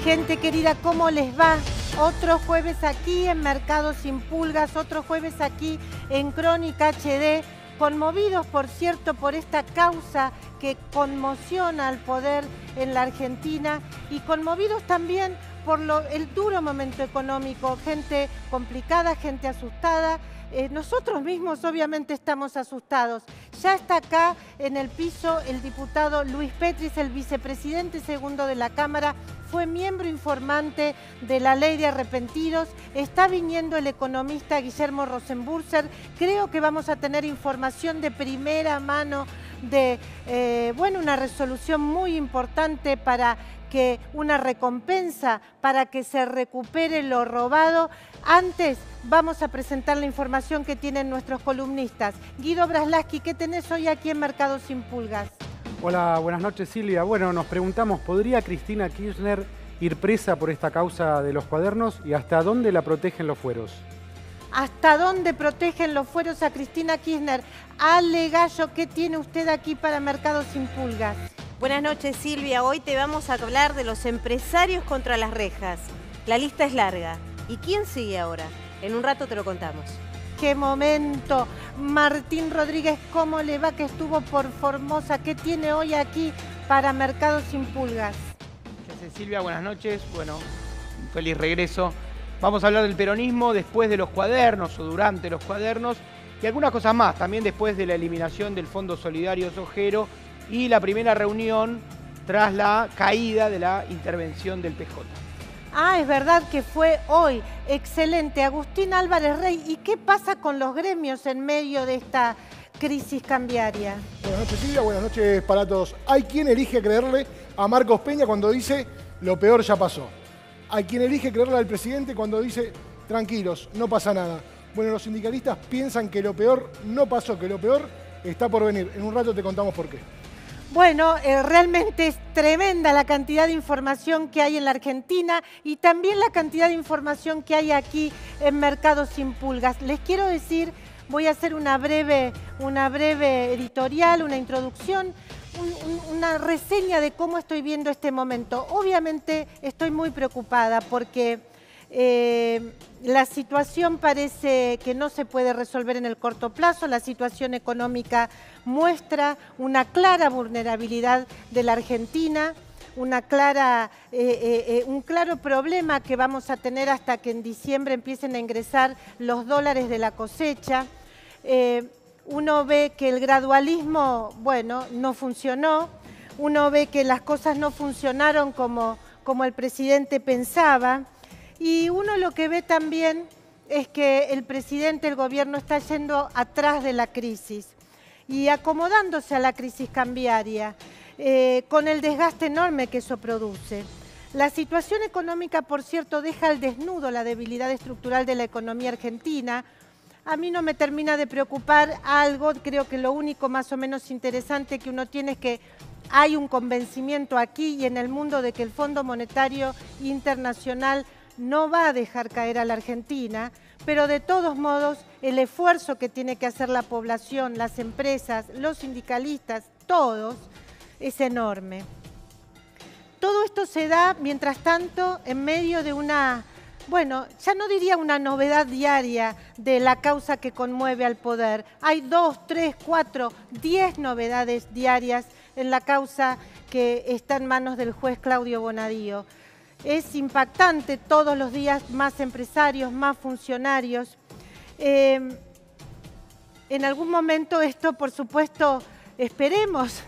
Gente querida, ¿cómo les va? Otro jueves aquí en Mercado Sin Pulgas, otro jueves aquí en Crónica HD, conmovidos, por cierto, por esta causa que conmociona al poder en la Argentina y conmovidos también por el duro momento económico, gente complicada, gente asustada. Nosotros mismos obviamente estamos asustados. Ya está acá en el piso el diputado Luis Petris, el vicepresidente segundo de la Cámara, fue miembro informante de la Ley de Arrepentidos. Está viniendo el economista Guillermo Rosenburzer. Creo que vamos a tener información de primera mano de una resolución muy importante para que una recompensa para que se recupere lo robado. Antes vamos a presentar la información que tienen nuestros columnistas. Guido Braslaski, ¿qué tenés hoy aquí en Mercado Sin Pulgas? Hola, buenas noches Silvia. Bueno, nos preguntamos, ¿podría Cristina Kirchner ir presa por esta causa de los cuadernos y hasta dónde la protegen los fueros? ¿Hasta dónde protegen los fueros a Cristina Kirchner? Ale Gallo, ¿qué tiene usted aquí para Mercado Sin Pulgas? Buenas noches Silvia, hoy te vamos a hablar de los empresarios contra las rejas. La lista es larga. ¿Y quién sigue ahora? En un rato te lo contamos. ¡Qué momento! Martín Rodríguez, ¿cómo le va que estuvo por Formosa? ¿Qué tiene hoy aquí para Mercado Sin Pulgas? Gracias Silvia, buenas noches. Bueno, un feliz regreso. Vamos a hablar del peronismo después de los cuadernos o durante los cuadernos y algunas cosas más, también después de la eliminación del Fondo Solidario Sojero y la primera reunión tras la caída de la intervención del PJ. Ah, es verdad que fue hoy. Excelente. Agustín Álvarez Rey, ¿y qué pasa con los gremios en medio de esta crisis cambiaria? Buenas noches Silvia, buenas noches para todos. Hay quien elige creerle a Marcos Peña cuando dice lo peor ya pasó. Hay quien elige creerle al presidente cuando dice tranquilos, no pasa nada. Bueno, los sindicalistas piensan que lo peor no pasó, que lo peor está por venir. En un rato te contamos por qué. Bueno, realmente es tremenda la cantidad de información que hay en la Argentina y también la cantidad de información que hay aquí en Mercado Sin Pulgas. Les quiero decir, voy a hacer una breve editorial, una introducción, una reseña de cómo estoy viendo este momento. Obviamente estoy muy preocupada porque la situación parece que no se puede resolver en el corto plazo. La situación económica muestra una clara vulnerabilidad de la Argentina, un claro problema que vamos a tener hasta que en diciembre empiecen a ingresar los dólares de la cosecha. Uno ve que el gradualismo, bueno, no funcionó. Uno ve que las cosas no funcionaron como el presidente pensaba. Y uno lo que ve también es que el presidente, el gobierno está yendo atrás de la crisis y acomodándose a la crisis cambiaria, con el desgaste enorme que eso produce. La situación económica, por cierto, deja al desnudo la debilidad estructural de la economía argentina. A mí no me termina de preocupar algo, creo que lo único más o menos interesante que uno tiene es que hay un convencimiento aquí y en el mundo de que el Fondo Monetario Internacional no va a dejar caer a la Argentina, pero de todos modos el esfuerzo que tiene que hacer la población, las empresas, los sindicalistas, todos, es enorme. Todo esto se da, mientras tanto, en medio de una, bueno, ya no diría una novedad diaria de la causa que conmueve al poder. Hay 2, 3, 4, 10 novedades diarias en la causa que está en manos del juez Claudio Bonadío. Es impactante, todos los días más empresarios, más funcionarios. En algún momento esto, por supuesto, esperemos,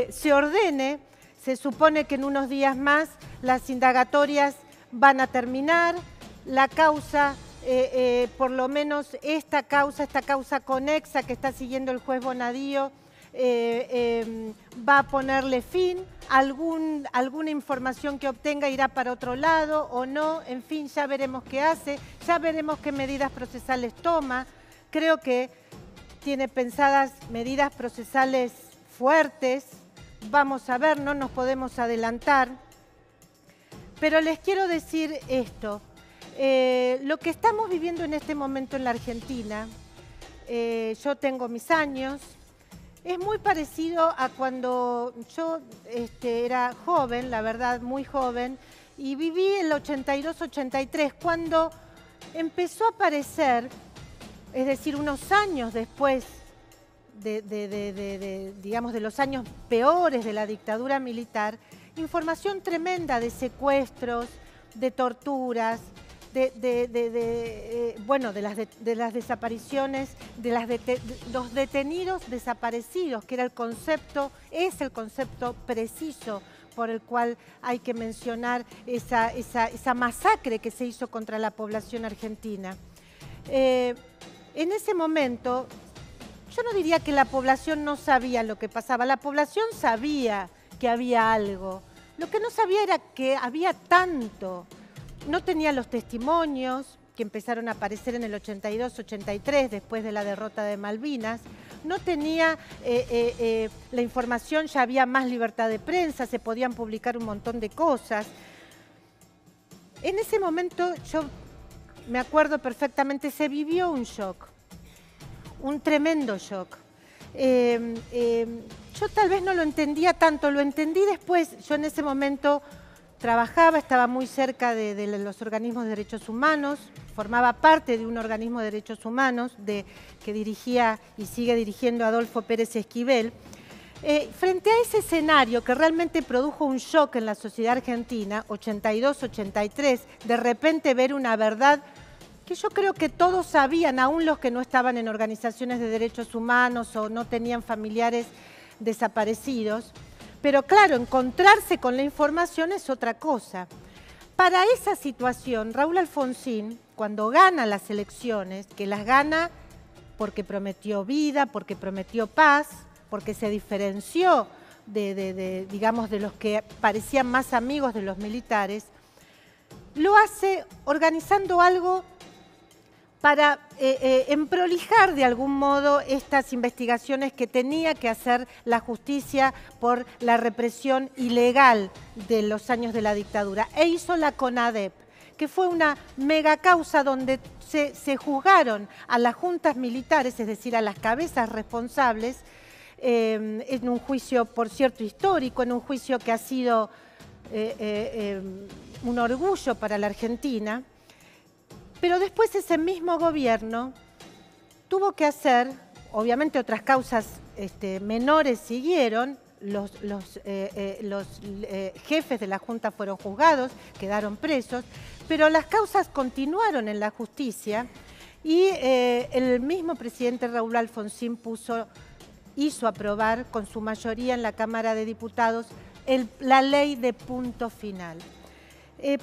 se ordene. Se supone que en unos días más las indagatorias van a terminar. La causa, por lo menos esta causa conexa que está siguiendo el juez Bonadío, va a ponerle fin. Alguna información que obtenga irá para otro lado o no, en fin, ya veremos qué hace, ya veremos qué medidas procesales toma. Creo que tiene pensadas medidas procesales fuertes, vamos a ver, no nos podemos adelantar. Pero les quiero decir esto, lo que estamos viviendo en este momento en la Argentina, yo tengo mis años, es muy parecido a cuando yo era joven, la verdad, muy joven, y viví el 82-83, cuando empezó a aparecer, es decir, unos años después digamos, de los años peores de la dictadura militar, información tremenda de secuestros, de torturas, bueno, de las desapariciones, de los detenidos desaparecidos, que era es el concepto preciso por el cual hay que mencionar esa masacre que se hizo contra la población argentina. En ese momento, yo no diría que la población no sabía lo que pasaba, la población sabía que había algo. Lo que no sabía era que había tanto. No tenía los testimonios que empezaron a aparecer en el 82-83, después de la derrota de Malvinas. No tenía la información, ya había más libertad de prensa, se podían publicar un montón de cosas. En ese momento, yo me acuerdo perfectamente, se vivió un shock, un tremendo shock. Yo tal vez no lo entendía tanto, lo entendí después. Yo en ese momento trabajaba, estaba muy cerca de los organismos de derechos humanos, formaba parte de un organismo de derechos humanos que dirigía y sigue dirigiendo Adolfo Pérez Esquivel. Frente a ese escenario que realmente produjo un shock en la sociedad argentina, 82-83, de repente ver una verdad que yo creo que todos sabían, aún los que no estaban en organizaciones de derechos humanos o no tenían familiares desaparecidos. Pero claro, encontrarse con la información es otra cosa. Para esa situación, Raúl Alfonsín, cuando gana las elecciones, que las gana porque prometió vida, porque prometió paz, porque se diferenció digamos, de los que parecían más amigos de los militares, lo hace organizando algo para emprolijar de algún modo estas investigaciones que tenía que hacer la justicia por la represión ilegal de los años de la dictadura. E hizo la CONADEP, que fue una mega causa donde se juzgaron a las juntas militares, es decir, a las cabezas responsables, en un juicio, por cierto, histórico, en un juicio que ha sido un orgullo para la Argentina. Pero después ese mismo gobierno tuvo que hacer, obviamente otras causas menores siguieron, los jefes de la Junta fueron juzgados, quedaron presos, pero las causas continuaron en la justicia y el mismo presidente Raúl Alfonsín hizo aprobar con su mayoría en la Cámara de Diputados la ley de punto final.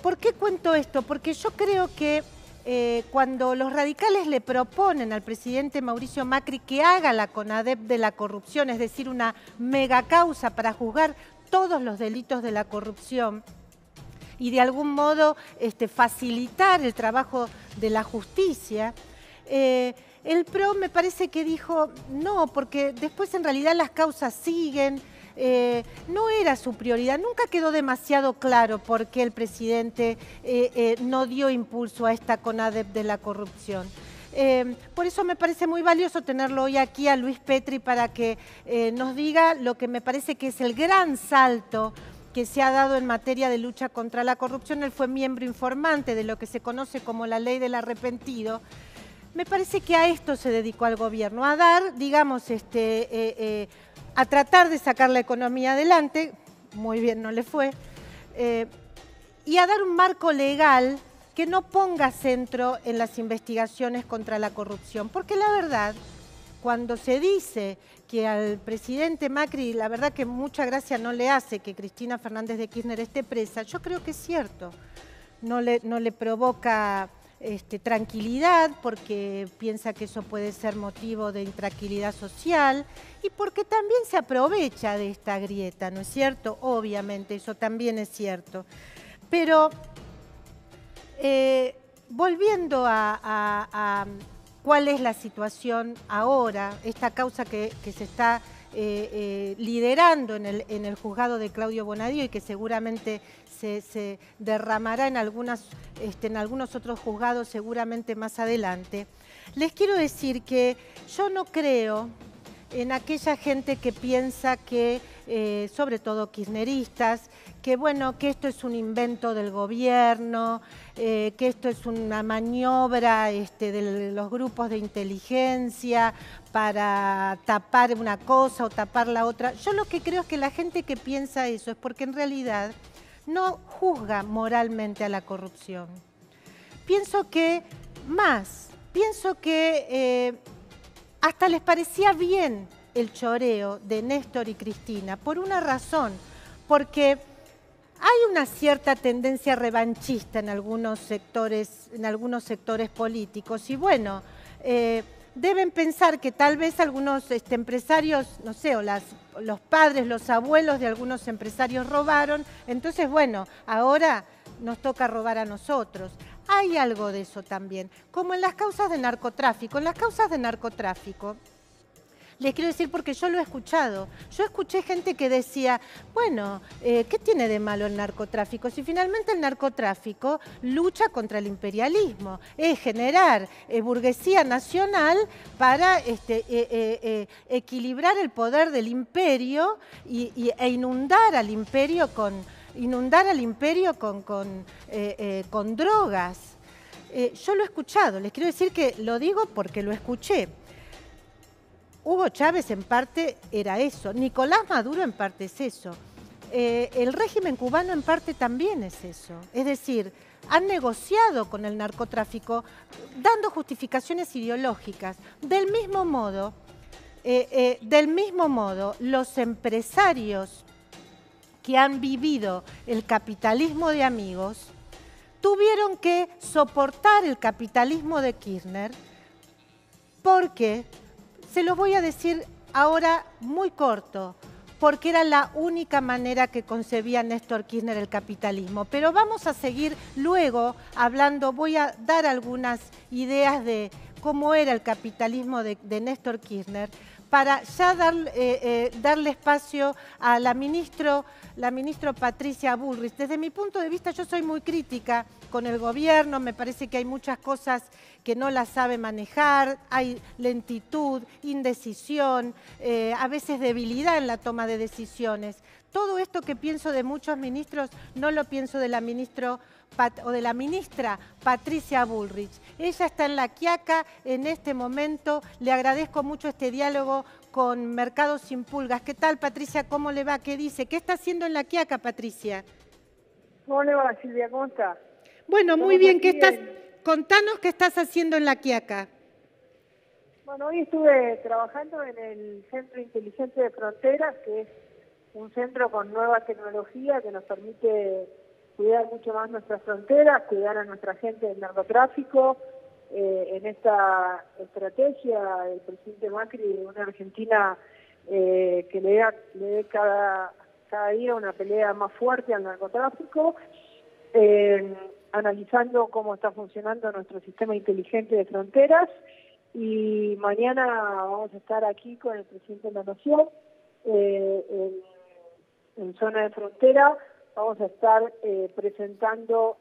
¿Por qué cuento esto? Porque yo creo que cuando los radicales le proponen al presidente Mauricio Macri que haga la CONADEP de la corrupción, es decir, una mega causa para juzgar todos los delitos de la corrupción y de algún modo facilitar el trabajo de la justicia, el PRO me parece que dijo no, porque después en realidad las causas siguen. No era su prioridad, nunca quedó demasiado claro por qué el presidente no dio impulso a esta CONADEP de la corrupción. Por eso me parece muy valioso tenerlo hoy aquí a Luis Petri para que nos diga lo que me parece que es el gran salto que se ha dado en materia de lucha contra la corrupción. Él fue miembro informante de lo que se conoce como la ley del arrepentido. Me parece que a esto se dedicó al gobierno, a dar, digamos, a tratar de sacar la economía adelante, muy bien no le fue, y a dar un marco legal que no ponga centro en las investigaciones contra la corrupción. Porque la verdad, cuando se dice que al presidente Macri, la verdad que mucha gracia no le hace que Cristina Fernández de Kirchner esté presa, yo creo que es cierto, no le provoca tranquilidad, porque piensa que eso puede ser motivo de intranquilidad social y porque también se aprovecha de esta grieta, ¿no es cierto? Obviamente, eso también es cierto. Pero volviendo a cuál es la situación ahora, esta causa que se está liderando en el juzgado de Claudio Bonadío y que seguramente se derramará en algunos otros juzgados seguramente más adelante, les quiero decir que yo no creo en aquella gente que piensa que, sobre todo kirchneristas, que bueno, que esto es un invento del gobierno, que esto es una maniobra de los grupos de inteligencia para tapar una cosa o tapar la otra. Yo lo que creo es que la gente que piensa eso es porque en realidad no juzga moralmente a la corrupción. Pienso que hasta les parecía bien el choreo de Néstor y Cristina, por una razón, porque hay una cierta tendencia revanchista en algunos sectores políticos y bueno, deben pensar que tal vez algunos empresarios, no sé, o los padres, los abuelos de algunos empresarios robaron, entonces bueno, ahora nos toca robar a nosotros. Hay algo de eso también, como en las causas de narcotráfico. En las causas de narcotráfico, les quiero decir porque yo lo he escuchado. Yo escuché gente que decía, bueno, ¿qué tiene de malo el narcotráfico? Si finalmente el narcotráfico lucha contra el imperialismo, es generar burguesía nacional para equilibrar el poder del imperio e inundar al imperio con drogas. Yo lo he escuchado, les quiero decir que lo digo porque lo escuché. Hugo Chávez en parte era eso, Nicolás Maduro en parte es eso, el régimen cubano en parte también es eso. Es decir, han negociado con el narcotráfico dando justificaciones ideológicas. Del mismo modo, los empresarios que han vivido el capitalismo de amigos tuvieron que soportar el capitalismo de Kirchner porque, se los voy a decir ahora muy corto, porque era la única manera que concebía Néstor Kirchner el capitalismo. Pero vamos a seguir luego hablando, voy a dar algunas ideas de cómo era el capitalismo de Néstor Kirchner, para ya darle espacio a la ministra Patricia Bullrich. Desde mi punto de vista, yo soy muy crítica con el gobierno, me parece que hay muchas cosas que no las sabe manejar, hay lentitud, indecisión, a veces debilidad en la toma de decisiones. Todo esto que pienso de muchos ministros, no lo pienso de la ministra Patricia Bullrich. Ella está en La Quiaca en este momento. Le agradezco mucho este diálogo con Mercado Sin Pulgas. ¿Qué tal, Patricia? ¿Cómo le va? ¿Qué dice? ¿Qué está haciendo en La Quiaca, Patricia? ¿Cómo le va, Silvia? ¿Cómo está? Bueno, muy bien. Contanos qué estás haciendo en La Quiaca. Bueno, hoy estuve trabajando en el Centro Inteligente de Fronteras, que es un centro con nueva tecnología que nos permite cuidar mucho más nuestras fronteras, cuidar a nuestra gente del narcotráfico, en esta estrategia del presidente Macri de una Argentina que le dé cada día una pelea más fuerte al narcotráfico, analizando cómo está funcionando nuestro sistema inteligente de fronteras, y mañana vamos a estar aquí con el presidente de la Nación en zona de frontera. Vamos a estar presentando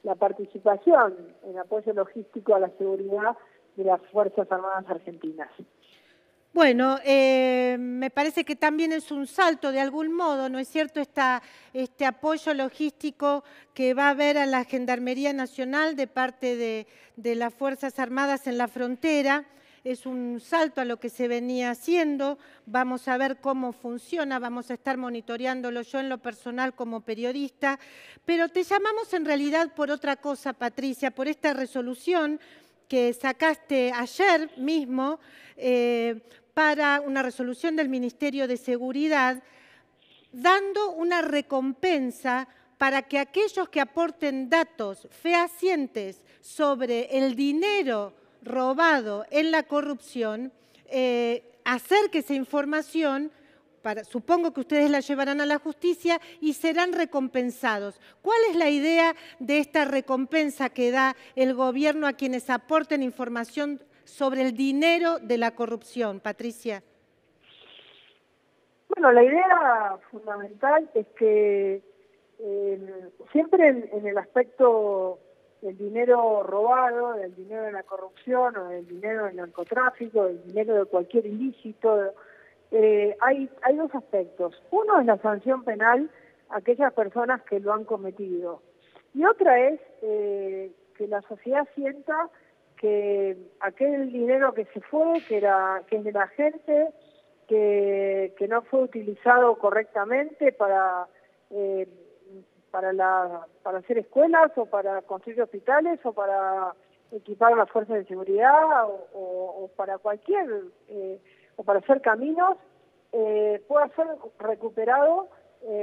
la participación en apoyo logístico a la seguridad de las Fuerzas Armadas Argentinas. Bueno, me parece que también es un salto de algún modo, ¿no es cierto? Este apoyo logístico que va a haber a la Gendarmería Nacional de parte de las Fuerzas Armadas en la frontera. Es un salto a lo que se venía haciendo, vamos a ver cómo funciona, vamos a estar monitoreándolo yo en lo personal como periodista, pero te llamamos en realidad por otra cosa, Patricia, por esta resolución que sacaste ayer mismo para una resolución del Ministerio de Seguridad, dando una recompensa para que aquellos que aporten datos fehacientes sobre el dinero robado en la corrupción, acerque esa información, supongo que ustedes la llevarán a la justicia y serán recompensados. ¿Cuál es la idea de esta recompensa que da el gobierno a quienes aporten información sobre el dinero de la corrupción, Patricia? Bueno, la idea fundamental es que siempre en el aspecto el dinero robado, el dinero de la corrupción o el dinero del narcotráfico, el dinero de cualquier ilícito. Hay dos aspectos. Uno es la sanción penal a aquellas personas que lo han cometido. Y otra es que la sociedad sienta que aquel dinero que se fue, que es de la gente, que no fue utilizado correctamente para hacer escuelas o para construir hospitales o para equipar las fuerzas de seguridad o para o para hacer caminos, pueda ser recuperado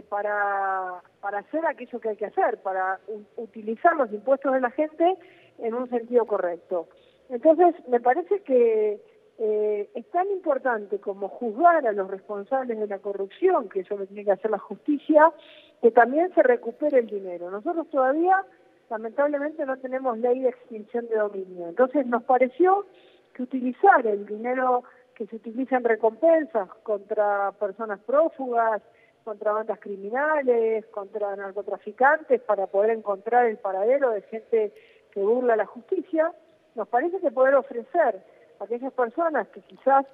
para hacer aquello que hay que hacer, para utilizar los impuestos de la gente en un sentido correcto. Entonces, me parece que es tan importante como juzgar a los responsables de la corrupción, que eso lo tiene que hacer la justicia, que también se recupere el dinero. Nosotros todavía, lamentablemente, no tenemos ley de extinción de dominio. Entonces, nos pareció que utilizar el dinero que se utiliza en recompensas contra personas prófugas, contra bandas criminales, contra narcotraficantes, para poder encontrar el paradero de gente que burla la justicia, nos parece que poder ofrecer a aquellas personas que quizás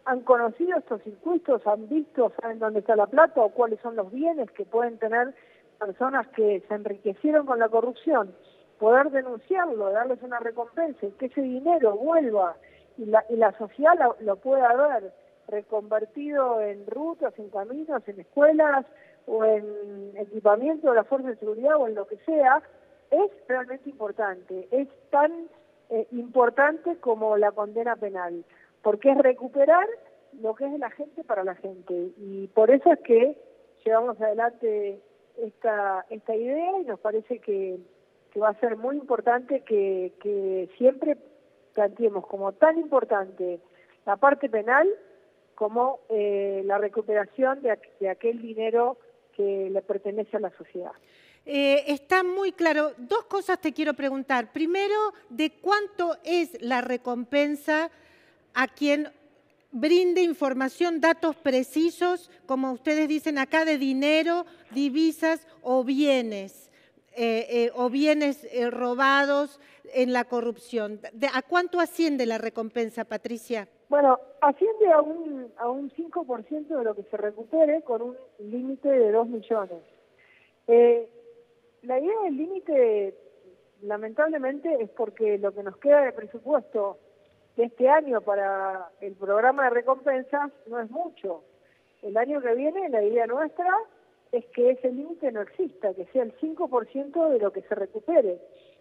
han conocido estos circuitos, han visto, saben dónde está la plata o cuáles son los bienes que pueden tener personas que se enriquecieron con la corrupción, poder denunciarlo, darles una recompensa y que ese dinero vuelva y la sociedad lo pueda ver reconvertido en rutas, en caminos, en escuelas o en equipamiento de la fuerza de seguridad o en lo que sea, es realmente importante. Es tan importante como la condena penal, porque es recuperar lo que es de la gente para la gente. Y por eso es que llevamos adelante esta idea y nos parece que va a ser muy importante que siempre planteemos como tan importante la parte penal como la recuperación de aquel dinero que le pertenece a la sociedad. Está muy claro. Dos cosas te quiero preguntar. Primero, ¿de cuánto es la recompensa a quien brinde información, datos precisos, como ustedes dicen acá, de dinero, divisas o bienes robados en la corrupción? ¿A cuánto asciende la recompensa, Patricia? Bueno, asciende a un 5% de lo que se recupere con un límite de 2 millones. La idea del límite, lamentablemente, es porque lo que nos queda de presupuesto de este año para el programa de recompensas no es mucho. El año que viene, la idea nuestra es que ese límite no exista, que sea el 5% de lo que se recupere.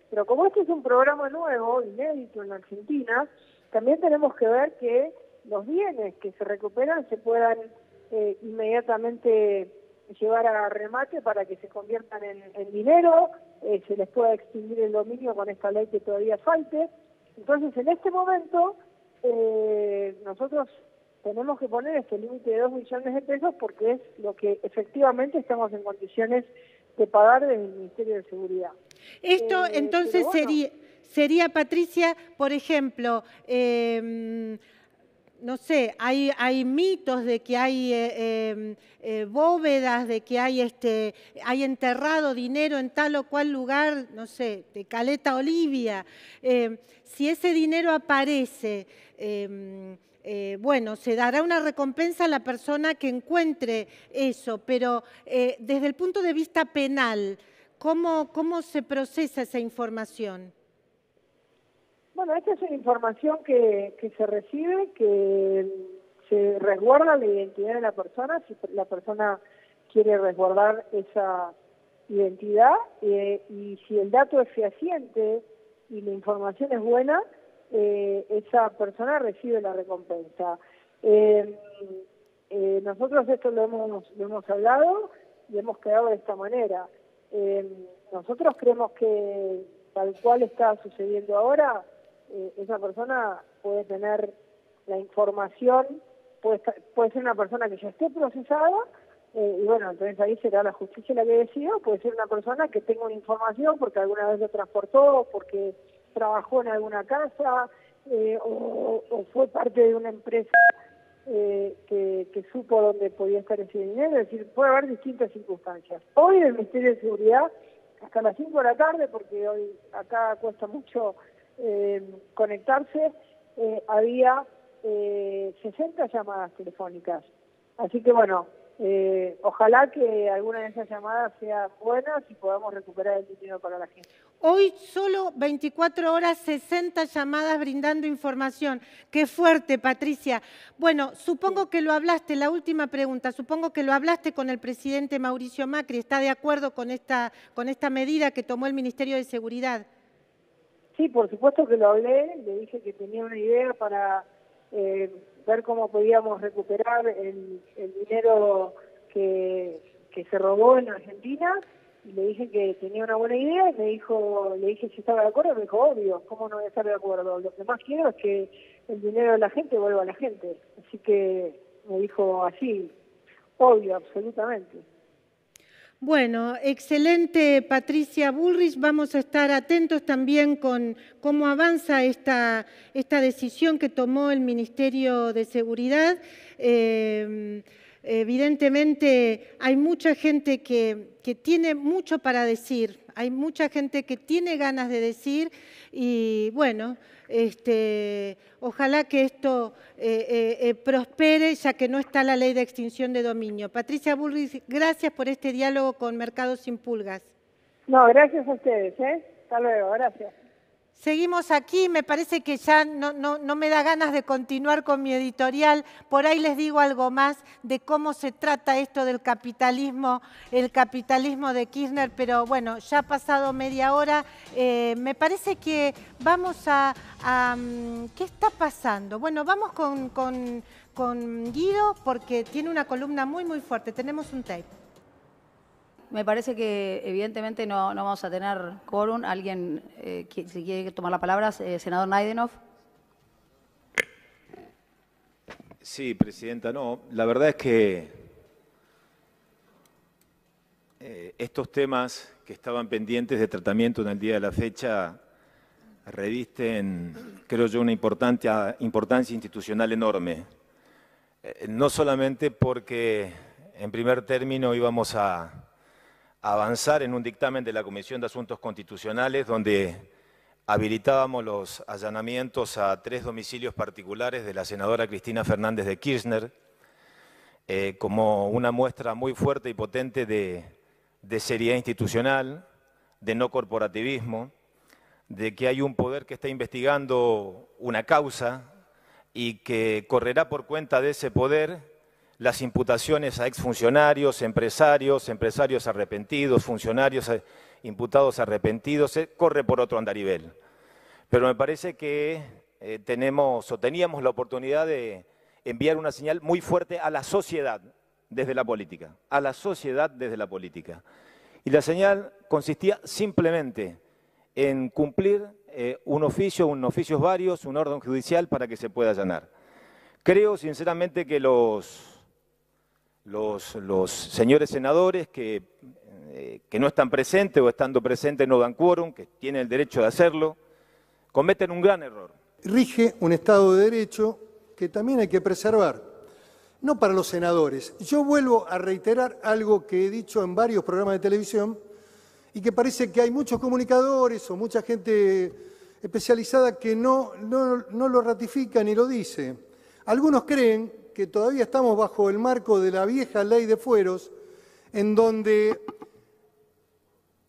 Pero como este es un programa nuevo, inédito en Argentina, también tenemos que ver que los bienes que se recuperan se puedan inmediatamente llevar a remate para que se conviertan en dinero, se les pueda extinguir el dominio con esta ley que todavía falte. Entonces, en este momento, nosotros tenemos que poner este límite de 2 millones de pesos porque es lo que efectivamente estamos en condiciones de pagar desde el Ministerio de Seguridad. Esto entonces bueno, sería, Patricia, por ejemplo, no sé, hay mitos de que hay bóvedas, de que hay enterrado dinero en tal o cual lugar, no sé, de Caleta Olivia. Si ese dinero aparece, bueno, se dará una recompensa a la persona que encuentre eso, pero desde el punto de vista penal, ¿cómo se procesa esa información? Bueno, esta es una información que se recibe, que se resguarda la identidad de la persona, si la persona quiere resguardar esa identidad, y si el dato es fehaciente y la información es buena, esa persona recibe la recompensa. Nosotros esto lo hemos hablado y hemos quedado de esta manera. Nosotros creemos que tal cual está sucediendo ahora, esa persona puede tener la información, puede ser una persona que ya esté procesada, y bueno, entonces ahí será la justicia la que decida, puede ser una persona que tenga una información porque alguna vez lo transportó, porque trabajó en alguna casa, o fue parte de una empresa que supo dónde podía estar ese dinero, es decir, puede haber distintas circunstancias. Hoy el Ministerio de Seguridad hasta las 5 de la tarde, porque hoy acá cuesta mucho conectarse, había 60 llamadas telefónicas. Así que bueno, ojalá que alguna de esas llamadas sean buenas y podamos recuperar el dinero para la gente. Hoy solo 24 horas, 60 llamadas brindando información. Qué fuerte, Patricia. Bueno, supongo que lo hablaste, la última pregunta, supongo que lo hablaste con el presidente Mauricio Macri. ¿Está de acuerdo con esta medida que tomó el Ministerio de Seguridad? Sí, por supuesto que lo hablé, le dije que tenía una idea para ver cómo podíamos recuperar el dinero que se robó en Argentina, y le dije que tenía una buena idea, y le dije si estaba de acuerdo, me dijo, obvio, ¿cómo no voy a estar de acuerdo? Lo que más quiero es que el dinero de la gente vuelva a la gente. Así que me dijo así, obvio, absolutamente. Bueno, excelente, Patricia Bullrich. Vamos a estar atentos también con cómo avanza esta decisión que tomó el Ministerio de Seguridad. Evidentemente hay mucha gente que tiene mucho para decir, hay mucha gente que tiene ganas de decir y bueno, ojalá que esto prospere, ya que no está la ley de extinción de dominio. Patricia Bullrich, gracias por este diálogo con Mercado Sin Pulgas. No, gracias a ustedes, Hasta luego, gracias. Seguimos aquí, me parece que ya no me da ganas de continuar con mi editorial. Por ahí les digo algo más de cómo se trata esto del capitalismo, el capitalismo de Kirchner, pero bueno, ya ha pasado media hora. Me parece que vamos a ¿qué está pasando? Bueno, vamos con Guido porque tiene una columna muy fuerte. Tenemos un tape. Me parece que evidentemente no vamos a tener quórum. ¿Alguien si quiere tomar la palabra? Senador Naidenov. Sí, Presidenta, no. La verdad es que estos temas que estaban pendientes de tratamiento en el día de la fecha revisten, creo yo, una importancia institucional enorme. No solamente porque, en primer término, íbamos a avanzar en un dictamen de la Comisión de Asuntos Constitucionales donde habilitábamos los allanamientos a 3 domicilios particulares de la senadora Cristina Fernández de Kirchner como una muestra muy fuerte y potente de seriedad institucional, de no corporativismo, de que hay un poder que está investigando una causa y que correrá por cuenta de ese poder las imputaciones a exfuncionarios, empresarios arrepentidos, funcionarios imputados arrepentidos, corre por otro andarivel. Pero me parece que teníamos la oportunidad de enviar una señal muy fuerte a la sociedad desde la política, Y la señal consistía simplemente en cumplir oficios varios, un orden judicial para que se pueda allanar. Creo sinceramente que los señores senadores que no están presentes o estando presentes no dan quórum, que tienen el derecho de hacerlo, cometen un gran error. Rige un Estado de Derecho que también hay que preservar, no para los senadores. Yo vuelvo a reiterar algo que he dicho en varios programas de televisión y que parece que hay muchos comunicadores o mucha gente especializada que no lo ratifica ni lo dice. Algunos creen que todavía estamos bajo el marco de la vieja ley de fueros, en donde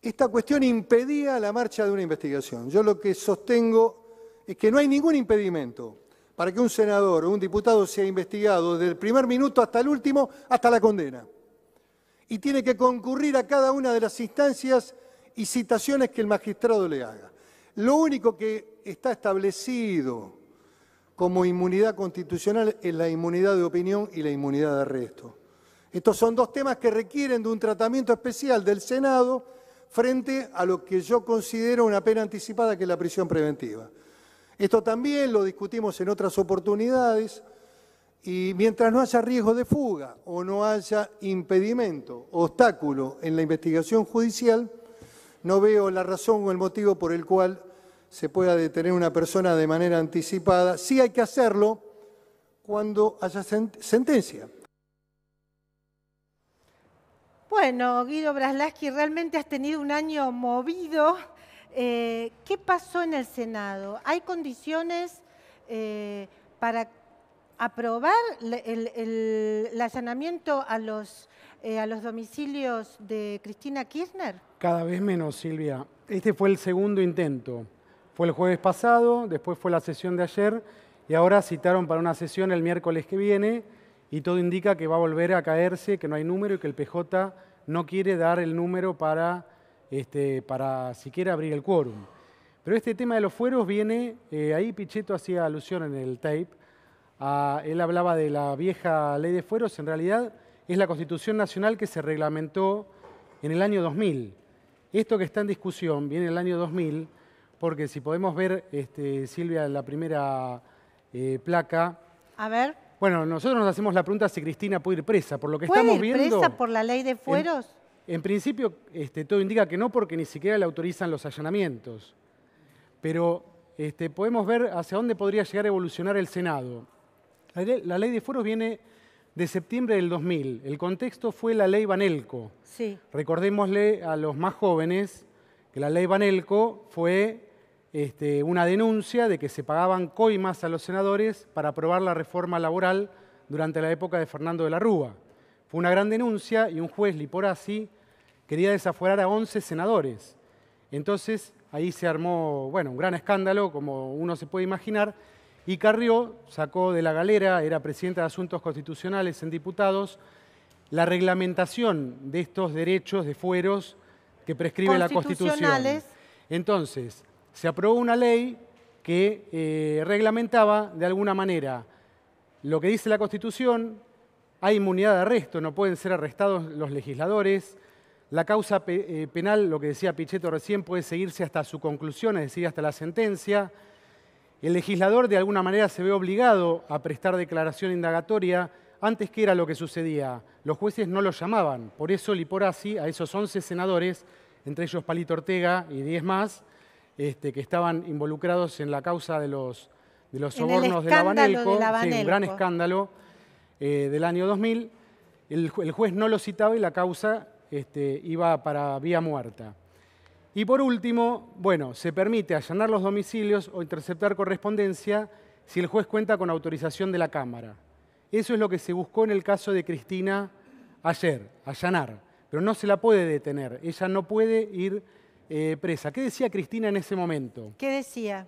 esta cuestión impedía la marcha de una investigación. Yo lo que sostengo es que no hay ningún impedimento para que un senador o un diputado sea investigado desde el primer minuto hasta el último, hasta la condena. Y tiene que concurrir a cada una de las instancias y citaciones que el magistrado le haga. Lo único que está establecido como inmunidad constitucional es la inmunidad de opinión y la inmunidad de arresto. Estos son dos temas que requieren de un tratamiento especial del Senado frente a lo que yo considero una pena anticipada, que es la prisión preventiva. Esto también lo discutimos en otras oportunidades y mientras no haya riesgo de fuga o no haya impedimento, obstáculo en la investigación judicial, no veo la razón o el motivo por el cual se pueda detener una persona de manera anticipada. Sí hay que hacerlo cuando haya sentencia. Bueno, Guido Braslavsky, realmente has tenido un año movido. ¿Qué pasó en el Senado? ¿Hay condiciones para aprobar el allanamiento a los domicilios de Cristina Kirchner? Cada vez menos, Silvia. Este fue el segundo intento. Fue el jueves pasado, después fue la sesión de ayer y ahora citaron para una sesión el miércoles que viene y todo indica que va a volver a caerse, que no hay número y que el PJ no quiere dar el número para siquiera abrir el quórum. Pero este tema de los fueros viene, ahí Pichetto hacía alusión en el tape, él hablaba de la vieja ley de fueros, en realidad es la Constitución Nacional que se reglamentó en el año 2000. Esto que está en discusión viene en el año 2000, porque si podemos ver, Silvia, la primera placa. A ver. Bueno, nosotros nos hacemos la pregunta si Cristina puede ir presa. Por lo que estamos viendo. ¿Puede ir presa por la ley de fueros? En principio, todo indica que no, porque ni siquiera le autorizan los allanamientos. Pero podemos ver hacia dónde podría llegar a evolucionar el Senado. La ley de fueros viene de septiembre del 2000. El contexto fue la ley Banelco. Sí. Recordémosle a los más jóvenes que la ley Banelco fue una denuncia de que se pagaban coimas a los senadores para aprobar la reforma laboral durante la época de Fernando de la Rúa. Fue una gran denuncia y un juez, Liporazzi, quería desaforar a 11 senadores. Entonces, ahí se armó, un gran escándalo, como uno se puede imaginar, y Carrió sacó de la galera, era presidente de Asuntos Constitucionales en Diputados, la reglamentación de estos derechos de fueros que prescribe la Constitución. Entonces, se aprobó una ley que reglamentaba de alguna manera lo que dice la Constitución. Hay inmunidad de arresto, no pueden ser arrestados los legisladores. La causa penal, lo que decía Pichetto recién, puede seguirse hasta su conclusión, es decir, hasta la sentencia. El legislador de alguna manera se ve obligado a prestar declaración indagatoria. Antes, ¿qué era lo que sucedía? Los jueces no los llamaban. Por eso Liporazzi, a esos 11 senadores, entre ellos Palito Ortega y 10 más, que estaban involucrados en la causa de los sobornos de la Banelco, sí, un gran escándalo del año 2000, el juez no lo citaba y la causa iba para vía muerta. Y por último, se permite allanar los domicilios o interceptar correspondencia si el juez cuenta con autorización de la Cámara. Eso es lo que se buscó en el caso de Cristina ayer, allanar, pero no se la puede detener, ella no puede ir presa. ¿Qué decía Cristina en ese momento? ¿Qué decía?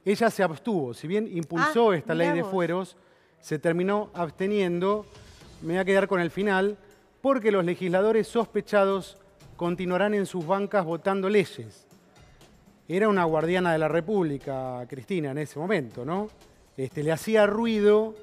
Ella se abstuvo, si bien impulsó esta ley de fueros, se terminó absteniendo, me voy a quedar con el final, porque los legisladores sospechados continuarán en sus bancas votando leyes. Era una guardiana de la República, Cristina, en ese momento, ¿no? Le hacía ruido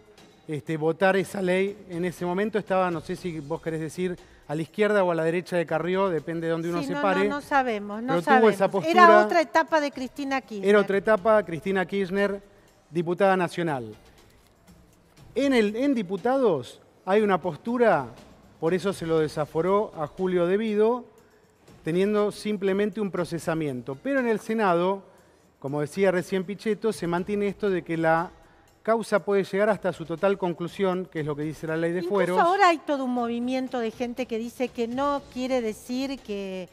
votar esa ley. En ese momento estaba, no sé si vos querés decir, a la izquierda o a la derecha de Carrió, depende de donde uno se pare. No sabemos, no pero sabemos. tuvo esa postura, era otra etapa de Cristina Kirchner. Era otra etapa, Cristina Kirchner, diputada nacional. En diputados hay una postura, por eso se lo desaforó a Julio De Vido, teniendo simplemente un procesamiento. Pero en el Senado, como decía recién Pichetto, se mantiene esto de que la causa puede llegar hasta su total conclusión, que es lo que dice la ley de fueros. Ahora hay todo un movimiento de gente que dice que no quiere decir que,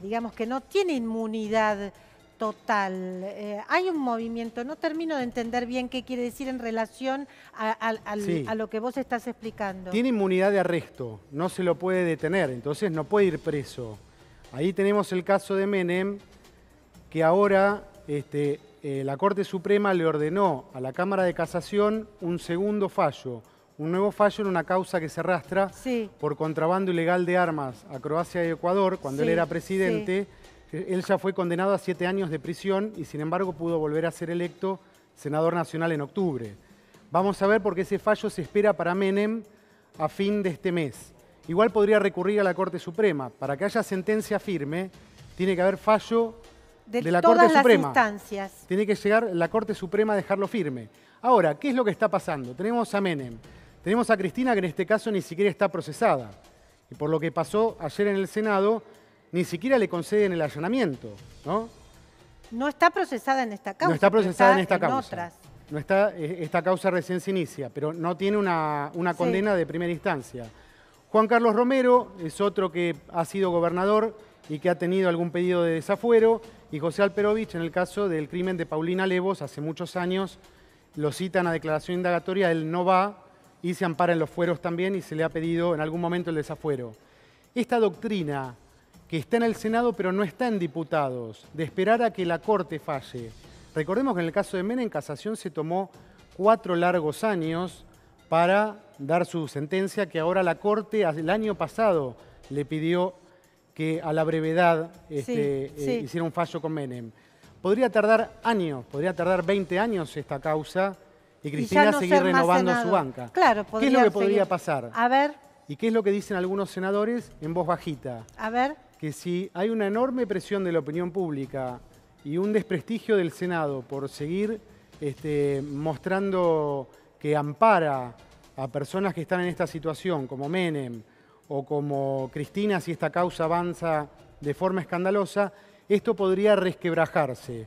digamos, que no tiene inmunidad total. Hay un movimiento, no termino de entender bien qué quiere decir en relación a lo que vos estás explicando. Tiene inmunidad de arresto, no se lo puede detener, entonces no puede ir preso. Ahí tenemos el caso de Menem, que ahora la Corte Suprema le ordenó a la Cámara de Casación un segundo fallo, un nuevo fallo en una causa que se arrastra por contrabando ilegal de armas a Croacia y Ecuador, cuando él era presidente. Él ya fue condenado a 7 años de prisión y sin embargo pudo volver a ser electo senador nacional en octubre. Vamos a ver porque ese fallo se espera para Menem a fin de este mes. Igual podría recurrir a la Corte Suprema. Para que haya sentencia firme, tiene que haber fallo de la Corte Suprema. Instancias. Tiene que llegar la Corte Suprema a dejarlo firme. Ahora, ¿qué es lo que está pasando? Tenemos a Menem, tenemos a Cristina, que en este caso ni siquiera está procesada. Y por lo que pasó ayer en el Senado, ni siquiera le conceden el allanamiento, ¿no? No está procesada en esta causa. No está procesada en esta causa. Otras. No está, esta causa recién se inicia, pero no tiene una condena de primera instancia. Juan Carlos Romero es otro que ha sido gobernador y que ha tenido algún pedido de desafuero, y José Alperovich en el caso del crimen de Paulina Levos hace muchos años, lo citan a declaración indagatoria, él no va y se ampara en los fueros también y se le ha pedido en algún momento el desafuero. Esta doctrina que está en el Senado pero no está en diputados, de esperar a que la Corte falle. Recordemos que en el caso de Menem, en casación se tomó 4 largos años para dar su sentencia, que ahora la Corte el año pasado le pidió que a la brevedad hiciera un fallo con Menem. Podría tardar años, podría tardar 20 años esta causa y Cristina seguir renovando su banca. Claro, ¿Qué es lo que podría pasar? A ver. ¿Y qué es lo que dicen algunos senadores en voz bajita? A ver. Que si hay una enorme presión de la opinión pública y un desprestigio del Senado por seguir mostrando que ampara a personas que están en esta situación, como Menem o como Cristina, si esta causa avanza de forma escandalosa, esto podría resquebrajarse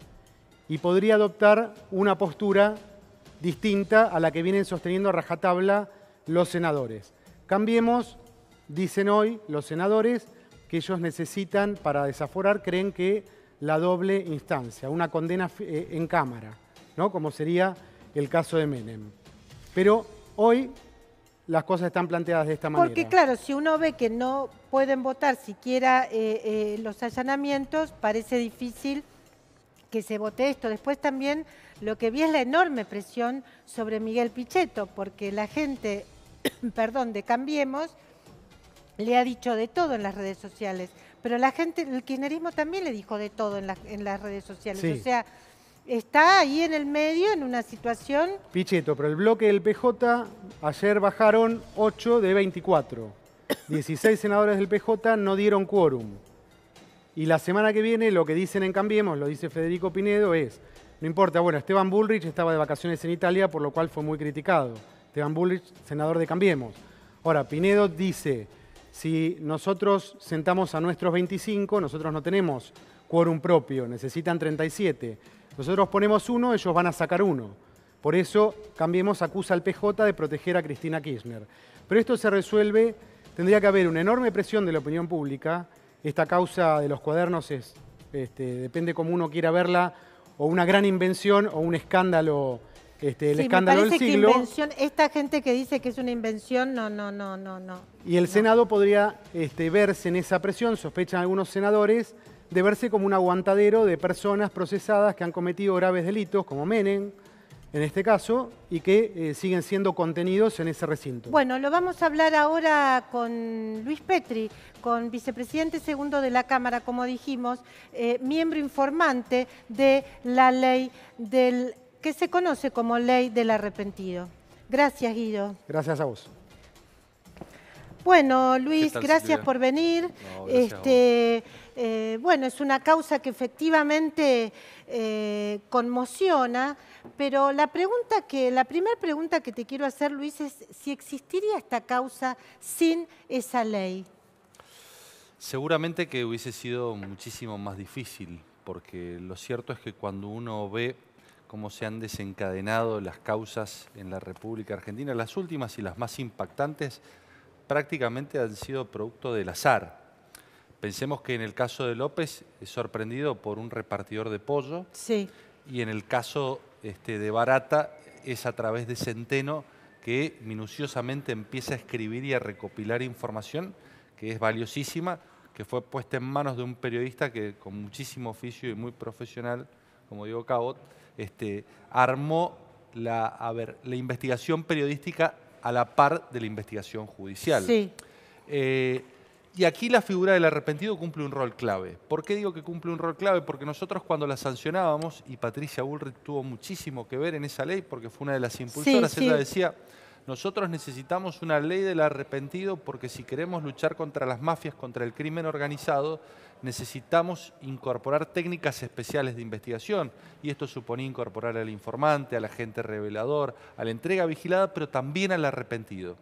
y podría adoptar una postura distinta a la que vienen sosteniendo a rajatabla los senadores. Cambiemos, dicen hoy los senadores, que ellos necesitan, para desaforar, creen que la doble instancia, una condena en Cámara, ¿no? Como sería el caso de Menem. Pero hoy las cosas están planteadas de esta manera. Porque claro, si uno ve que no pueden votar siquiera los allanamientos, parece difícil que se vote esto. Después también lo que vi es la enorme presión sobre Miguel Pichetto, porque la gente, perdón, de Cambiemos, le ha dicho de todo en las redes sociales, pero la gente, el kirchnerismo también le dijo de todo en las redes sociales. Sí. O sea, está ahí en el medio en una situación... Pichetto, pero el bloque del PJ, ayer bajaron 8 de 24. 16 senadores del PJ no dieron quórum. Y la semana que viene lo que dicen en Cambiemos, lo dice Federico Pinedo, es, no importa, bueno, Esteban Bullrich estaba de vacaciones en Italia, por lo cual fue muy criticado. Esteban Bullrich, senador de Cambiemos. Ahora, Pinedo dice, si nosotros sentamos a nuestros 25, nosotros no tenemos quórum propio, necesitan 37. Nosotros ponemos 1, ellos van a sacar 1. Por eso Cambiemos acusa al PJ de proteger a Cristina Kirchner. Pero esto se resuelve, tendría que haber una enorme presión de la opinión pública. Esta causa de los cuadernos es, depende cómo uno quiera verla, o una gran invención o un escándalo, el escándalo del siglo. Esta gente que dice que es una invención, no. Y el Senado podría verse en esa presión, sospechan algunos senadores, de verse como un aguantadero de personas procesadas que han cometido graves delitos, como Menem, en este caso, y que siguen siendo contenidos en ese recinto. Bueno, lo vamos a hablar ahora con Luis Petri, con vicepresidente segundo de la Cámara, como dijimos, miembro informante de la ley del que se conoce como ley del arrepentido. Gracias, Guido. Gracias a vos. Bueno, Luis, tal, gracias Silvia? por venir. No, gracias Bueno, es una causa que efectivamente conmociona, pero la primera pregunta que te quiero hacer, Luis, es si existiría esta causa sin esa ley. Seguramente que hubiese sido muchísimo más difícil, porque lo cierto es que cuando uno ve cómo se han desencadenado las causas en la República Argentina, las últimas y las más impactantes prácticamente han sido producto del azar. Pensemos que en el caso de López es sorprendido por un repartidor de pollo, sí, y en el caso de Barata es a través de Centeno que minuciosamente empieza a escribir y a recopilar información que es valiosísima, que fue puesta en manos de un periodista que con muchísimo oficio y muy profesional, como Diego Cabot, armó la investigación periodística a la par de la investigación judicial. Sí. Y aquí la figura del arrepentido cumple un rol clave. ¿Por qué digo que cumple un rol clave? Porque nosotros cuando la sancionábamos, y Patricia Bullrich tuvo muchísimo que ver en esa ley, porque fue una de las impulsoras, ella decía, nosotros necesitamos una ley del arrepentido porque si queremos luchar contra las mafias, contra el crimen organizado, necesitamos incorporar técnicas especiales de investigación. Y esto suponía incorporar al informante, al agente revelador, a la entrega vigilada, pero también al arrepentido,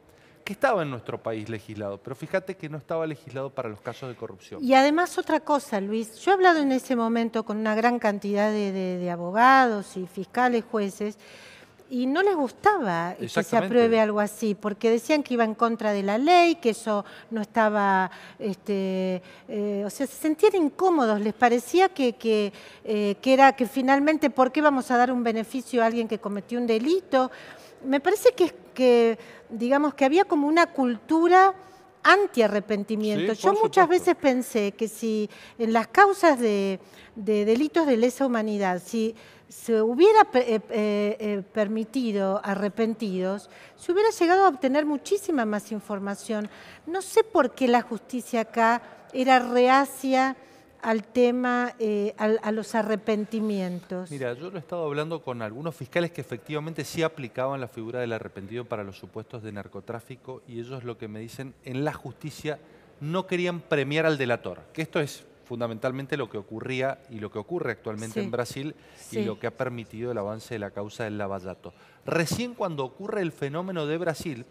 que estaba en nuestro país legislado, pero fíjate que no estaba legislado para los casos de corrupción. Y además otra cosa, Luis, yo he hablado en ese momento con una gran cantidad de abogados y fiscales, jueces, y no les gustaba que se Exactamente. apruebe algo así, porque decían que iba en contra de la ley, que eso no estaba, o sea, se sentían incómodos, les parecía que era que finalmente, ¿por qué vamos a dar un beneficio a alguien que cometió un delito? Me parece que digamos, que había como una cultura anti-arrepentimiento. Sí, Yo por muchas supuesto. veces pensé que si en las causas de delitos de lesa humanidad, si se hubiera permitido arrepentidos, se hubiera llegado a obtener muchísima más información. No sé por qué la justicia acá era reacia al tema, a los arrepentimientos. Mira, yo lo he estado hablando con algunos fiscales que efectivamente sí aplicaban la figura del arrepentido para los supuestos de narcotráfico y ellos lo que me dicen, en la justicia no querían premiar al delator, que esto es fundamentalmente lo que ocurría y lo que ocurre actualmente Sí. en Brasil Sí. y lo que ha permitido el avance de la causa del lavallato. Recién cuando ocurre el fenómeno de Brasil,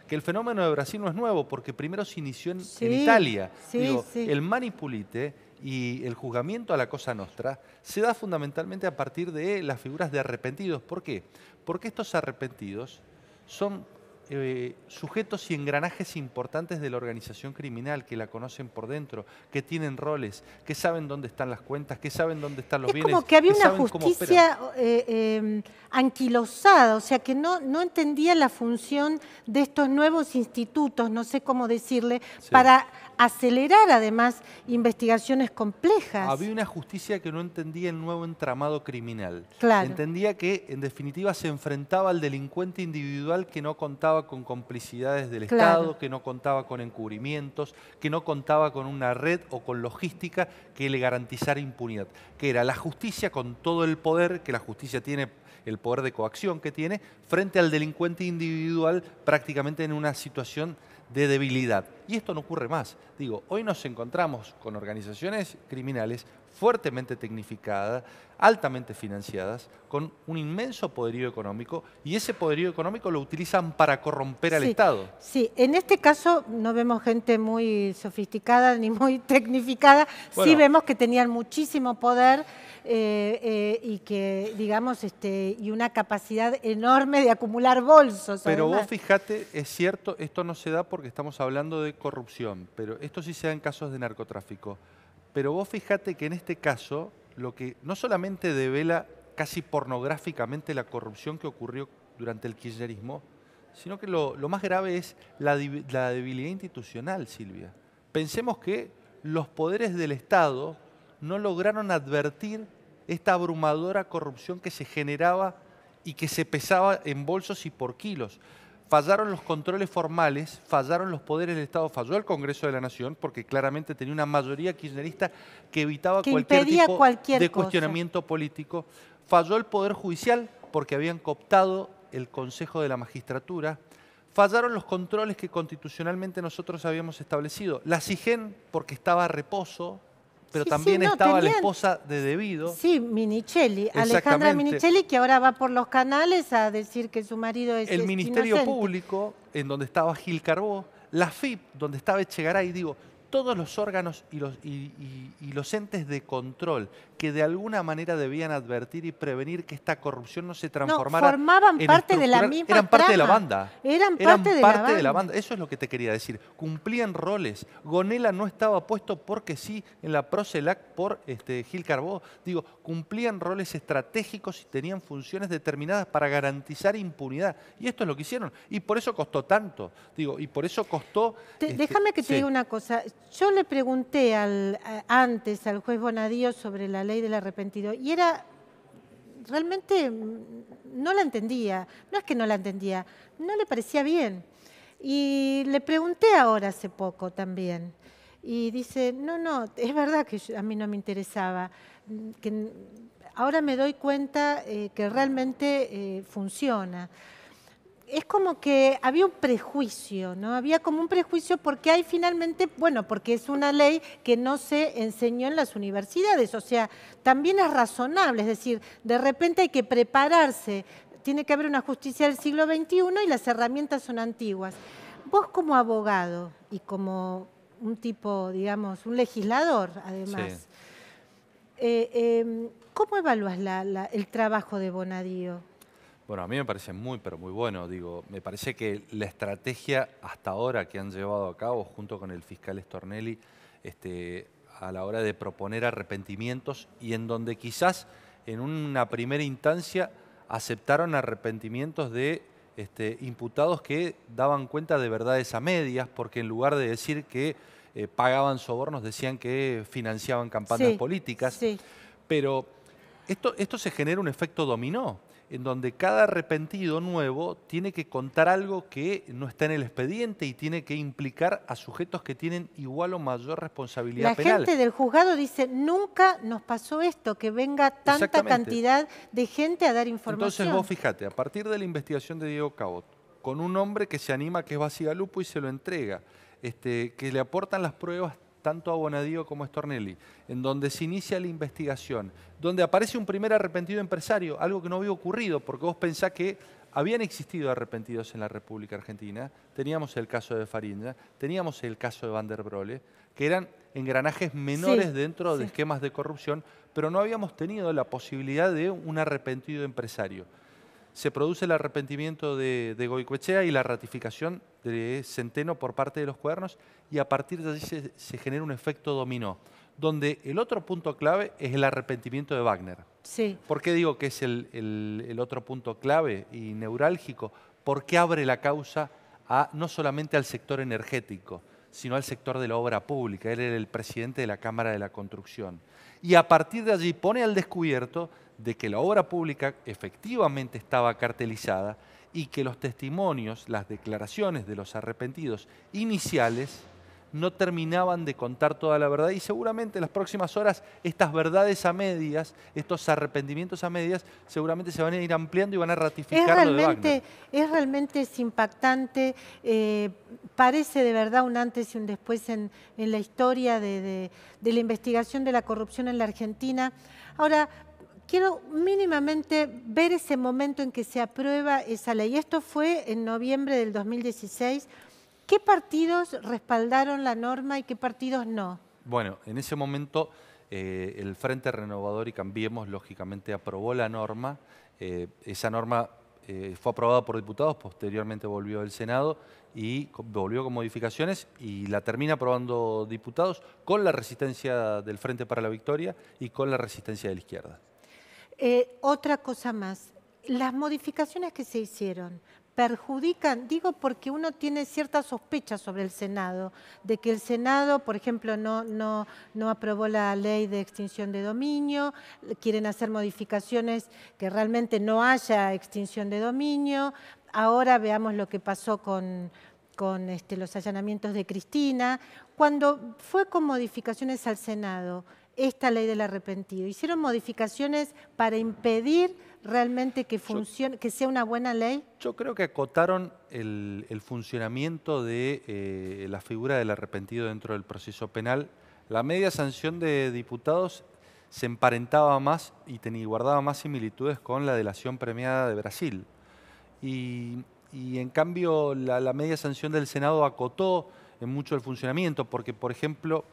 que el fenómeno de Brasil no es nuevo, porque primero se inició en Sí, Italia. sí, Digo, sí. el manipulite y el juzgamiento a la Cosa Nostra se da fundamentalmente a partir de las figuras de arrepentidos. ¿Por qué? Porque estos arrepentidos son sujetos y engranajes importantes de la organización criminal, que la conocen por dentro, que tienen roles, que saben dónde están las cuentas, que saben dónde están los Es bienes. como que había una saben cómo justicia operan. anquilosada, o sea, que no entendía la función de estos nuevos institutos, no sé cómo decirle, Sí. para acelerar además investigaciones complejas. Había una justicia que no entendía el nuevo entramado criminal. Claro. Entendía que, en definitiva, se enfrentaba al delincuente individual que no contaba con complicidades del Claro. Estado, que no contaba con encubrimientos, que no contaba con una red o con logística que le garantizara impunidad. Que era la justicia con todo el poder, que la justicia tiene, el poder de coacción que tiene, frente al delincuente individual prácticamente en una situación de debilidad. Y esto no ocurre más. Digo, hoy nos encontramos con organizaciones criminales fuertemente tecnificadas, altamente financiadas, con un inmenso poderío económico, y ese poderío económico lo utilizan para corromper al Sí, Estado. Sí, en este caso no vemos gente muy sofisticada ni muy tecnificada, sí Bueno. vemos que tenían muchísimo poder y que, digamos, y una capacidad enorme de acumular bolsos. Pero además. vos fíjate, es cierto, esto no se da porque estamos hablando de corrupción, pero esto sí se da en casos de narcotráfico. Pero vos fíjate que en este caso, lo que no solamente devela casi pornográficamente la corrupción que ocurrió durante el kirchnerismo, sino que lo más grave es la debilidad institucional, Silvia. Pensemos que los poderes del Estado no lograron advertir esta abrumadora corrupción que se generaba y que se pesaba en bolsos y por kilos. Fallaron los controles formales, fallaron los poderes del Estado, falló el Congreso de la Nación, porque claramente tenía una mayoría kirchnerista que evitaba Que cualquier impedía tipo cualquier de cosa. cuestionamiento político. Falló el Poder Judicial, porque habían cooptado el Consejo de la Magistratura. Fallaron los controles que constitucionalmente nosotros habíamos establecido. La SIGEN, porque estaba a reposo, pero Sí, también sí, no, estaba la tenían- esposa de Debido. Sí, Minichelli, Alejandra Exactamente. Minichelli, que ahora va por los canales a decir que su marido es El Ministerio inocente. Público, en donde estaba Gil Carbó, la FIP, donde estaba Echegaray, digo, todos los órganos y los entes de control que de alguna manera debían advertir y prevenir que esta corrupción no se transformara formaban en parte de la estructural, misma eran parte de la trama. banda. Eran parte de la banda. Eso es lo que te quería decir. Cumplían roles. Gonela no estaba puesto porque sí en la Procelac por Gil Carbó. Digo, cumplían roles estratégicos y tenían funciones determinadas para garantizar impunidad. Y esto es lo que hicieron. Y por eso costó tanto. Digo, y por eso costó... Déjame que te sí. diga una cosa. Yo le pregunté antes al juez Bonadío sobre la ley del arrepentido y era realmente no la entendía. No es que no la entendía, no le parecía bien. Y le pregunté ahora hace poco también. Y dice, no, es verdad que a mí no me interesaba. Que ahora me doy cuenta que realmente funciona. Es como que había un prejuicio, ¿no? Había como un prejuicio porque hay finalmente, bueno, porque es una ley que no se enseñó en las universidades, o sea, también es razonable, es decir, de repente hay que prepararse, tiene que haber una justicia del siglo XXI y las herramientas son antiguas. Vos como abogado y como un tipo, digamos, un legislador, además, ¿cómo evalúas el trabajo de Bonadío? Bueno, a mí me parece muy, pero muy bueno. Digo, me parece que la estrategia hasta ahora que han llevado a cabo junto con el fiscal Stornelli a la hora de proponer arrepentimientos y en donde quizás en una primera instancia aceptaron arrepentimientos de imputados que daban cuenta de verdades a medias, porque en lugar de decir que pagaban sobornos, decían que financiaban campañas políticas. Sí. Pero esto se genera un efecto dominó, en donde cada arrepentido nuevo tiene que contar algo que no está en el expediente y tiene que implicar a sujetos que tienen igual o mayor responsabilidad penal. La gente del juzgado dice, nunca nos pasó esto, que venga tanta cantidad de gente a dar información. Entonces vos fíjate, a partir de la investigación de Diego Cabot, con un hombre que se anima, que es Bacigalupo y se lo entrega, que le aportan las pruebas tanto a Bonadío como a Stornelli, en donde se inicia la investigación, donde aparece un primer arrepentido empresario, algo que no había ocurrido, porque vos pensás que habían existido arrepentidos en la República Argentina, teníamos el caso de Fariña, teníamos el caso de Van der Brohe, que eran engranajes menores dentro de esquemas de corrupción, pero no habíamos tenido la posibilidad de un arrepentido empresario. Se produce el arrepentimiento de Goicoechea y la ratificación de Centeno por parte de los Cuadernos, y a partir de allí se genera un efecto dominó, donde el otro punto clave es el arrepentimiento de Wagner. Sí. ¿Por qué digo que es el otro punto clave y neurálgico? Porque abre la causa no solamente al sector energético, sino al sector de la obra pública. Él era el presidente de la Cámara de la Construcción. Y a partir de allí pone al descubierto de que la obra pública efectivamente estaba cartelizada y que los testimonios, las declaraciones de los arrepentidos iniciales no terminaban de contar toda la verdad, y seguramente en las próximas horas estas verdades a medias, estos arrepentimientos a medias, seguramente se van a ir ampliando y van a ratificar lo de Wagner. Realmente impactante, parece de verdad un antes y un después en la historia de la investigación de la corrupción en la Argentina. Ahora, quiero mínimamente ver ese momento en que se aprueba esa ley. Esto fue en noviembre del 2016. ¿Qué partidos respaldaron la norma y qué partidos no? Bueno, en ese momento el Frente Renovador y Cambiemos, lógicamente, aprobó la norma. Esa norma fue aprobada por diputados, posteriormente volvió al Senado y volvió con modificaciones y la termina aprobando diputados con la resistencia del Frente para la Victoria y con la resistencia de la izquierda. Otra cosa más, las modificaciones que se hicieron perjudican, digo porque uno tiene ciertas sospechas sobre el Senado, de que el Senado, por ejemplo, no aprobó la ley de extinción de dominio, quieren hacer modificaciones que realmente no haya extinción de dominio. Ahora veamos lo que pasó con los allanamientos de Cristina. Cuando fue con modificaciones al Senado esta ley del arrepentido, ¿hicieron modificaciones para impedir realmente que funcione, que sea una buena ley? Yo creo que acotaron el funcionamiento de la figura del arrepentido dentro del proceso penal. La media sanción de diputados se emparentaba más y guardaba más similitudes con la delación premiada de Brasil. Y en cambio la media sanción del Senado acotó en mucho el funcionamiento, porque, por ejemplo,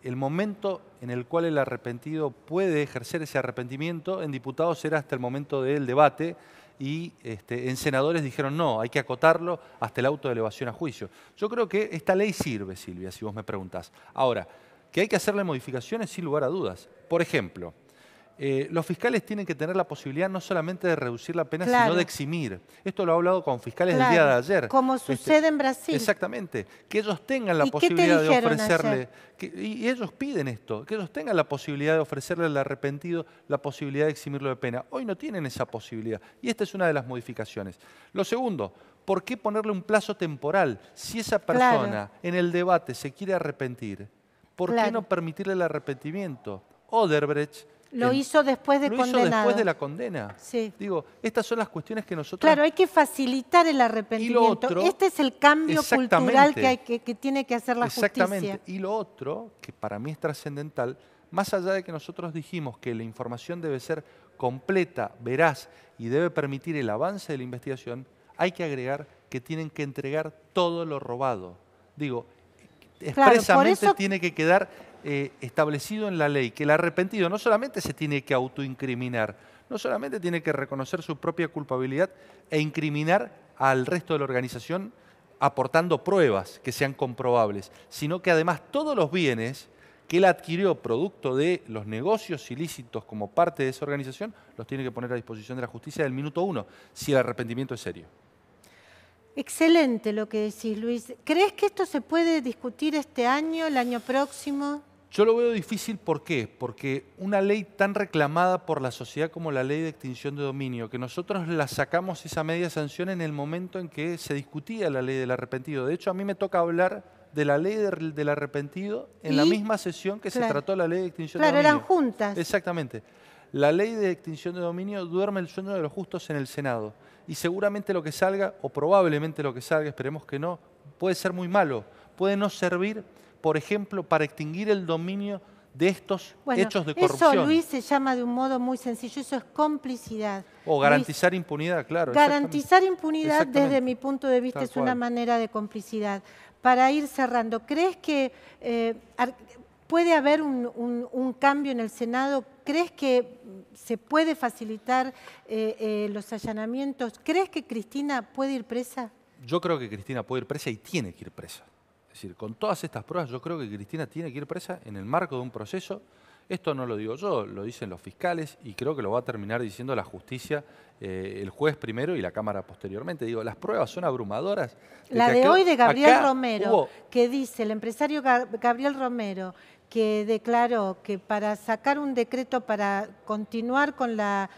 el momento en el cual el arrepentido puede ejercer ese arrepentimiento en diputados era hasta el momento del debate, y en senadores dijeron no, hay que acotarlo hasta el auto de elevación a juicio. Yo creo que esta ley sirve, Silvia, si vos me preguntás. Ahora, que hay que hacerle modificaciones sin lugar a dudas. Por ejemplo, los fiscales tienen que tener la posibilidad no solamente de reducir la pena, sino de eximir. Esto lo he hablado con fiscales el día de ayer. Como sucede en Brasil. Exactamente. Que ellos tengan la posibilidad de ofrecerle... y ellos piden esto, que ellos tengan la posibilidad de ofrecerle al arrepentido la posibilidad de eximirlo de pena. Hoy no tienen esa posibilidad. Y esta es una de las modificaciones. Lo segundo, ¿por qué ponerle un plazo temporal? Si esa persona en el debate se quiere arrepentir, ¿por qué no permitirle el arrepentimiento? Odebrecht lo hizo después de condenado. Lo hizo después de la condena. Sí. Digo, estas son las cuestiones que nosotros... Claro, hay que facilitar el arrepentimiento. Otro, este es el cambio cultural que tiene que hacer la justicia. Y lo otro, que para mí es trascendental, más allá de que nosotros dijimos que la información debe ser completa, veraz y debe permitir el avance de la investigación, hay que agregar que tienen que entregar todo lo robado. Digo, expresamente tiene que quedar establecido en la ley que el arrepentido no solamente se tiene que autoincriminar, no solamente tiene que reconocer su propia culpabilidad e incriminar al resto de la organización aportando pruebas que sean comprobables, sino que además todos los bienes que él adquirió producto de los negocios ilícitos como parte de esa organización, los tiene que poner a disposición de la justicia del minuto 1, si el arrepentimiento es serio. Excelente lo que decís, Luis. ¿Crees que esto se puede discutir este año, el año próximo? Yo lo veo difícil, ¿por qué? Porque una ley tan reclamada por la sociedad como la ley de extinción de dominio, que nosotros la sacamos esa media sanción en el momento en que se discutía la ley del arrepentido. De hecho, a mí me toca hablar de la ley del arrepentido en la misma sesión que se trató la ley de extinción de dominio. Claro, eran juntas. Exactamente. La ley de extinción de dominio duerme el sueño de los justos en el Senado. Y seguramente lo que salga, o probablemente lo que salga, esperemos que no, puede ser muy malo. Puede no servir, por ejemplo, para extinguir el dominio de estos hechos de corrupción. Eso, Luis, se llama de un modo muy sencillo, eso es complicidad. O garantizar impunidad, claro. Garantizar impunidad, desde mi punto de vista, es una manera de complicidad. Para ir cerrando, ¿crees que puede haber un cambio en el Senado? ¿Crees que se puede facilitar los allanamientos? ¿Crees que Cristina puede ir presa? Yo creo que Cristina puede ir presa y tiene que ir presa. Es decir, con todas estas pruebas, yo creo que Cristina tiene que ir presa en el marco de un proceso. Esto no lo digo yo, lo dicen los fiscales y creo que lo va a terminar diciendo la justicia, el juez primero y la Cámara posteriormente. Digo, las pruebas son abrumadoras. La de hoy de Gabriel Romero, que dice, el empresario Gabriel Romero, que declaró que para sacar un decreto para continuar con la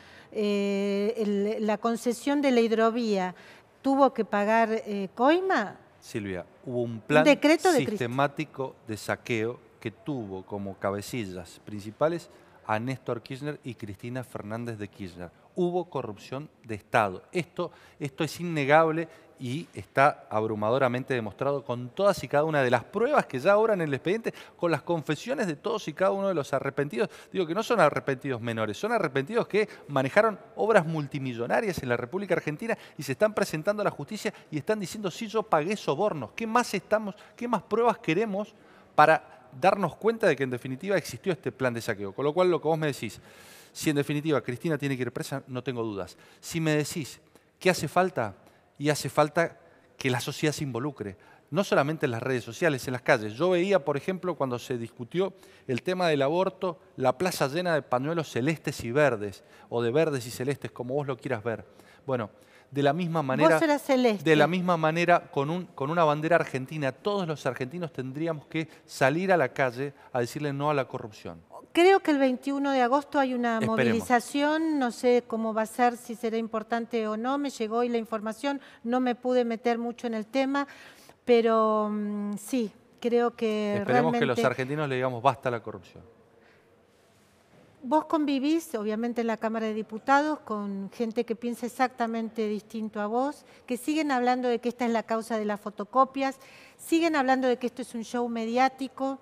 concesión de la hidrovía tuvo que pagar coima. Silvia, hubo un plan sistemático de saqueo que tuvo como cabecillas principales a Néstor Kirchner y Cristina Fernández de Kirchner. Hubo corrupción de Estado. Esto es innegable y está abrumadoramente demostrado con todas y cada una de las pruebas que ya obran en el expediente, con las confesiones de todos y cada uno de los arrepentidos. Digo que no son arrepentidos menores, son arrepentidos que manejaron obras multimillonarias en la República Argentina y se están presentando a la justicia y están diciendo, sí, yo pagué sobornos. ¿Qué más pruebas queremos para darnos cuenta de que en definitiva existió este plan de saqueo? Con lo cual, lo que vos me decís, si en definitiva Cristina tiene que ir presa, no tengo dudas. Si me decís qué hace falta, y hace falta que la sociedad se involucre, no solamente en las redes sociales, en las calles. Yo veía, por ejemplo, cuando se discutió el tema del aborto, la plaza llena de pañuelos celestes y verdes, o de verdes y celestes, como vos lo quieras ver. Bueno, de la misma manera, vos eras celeste. De la misma manera, con una bandera argentina, todos los argentinos tendríamos que salir a la calle a decirle no a la corrupción. Creo que el 21 de agosto hay una movilización, no sé cómo va a ser, si será importante o no, me llegó hoy la información, no me pude meter mucho en el tema, pero sí, creo que Esperemos que los argentinos le digamos basta a la corrupción. Vos convivís, obviamente, en la Cámara de Diputados con gente que piensa exactamente distinto a vos, que siguen hablando de que esta es la causa de las fotocopias, siguen hablando de que esto es un show mediático.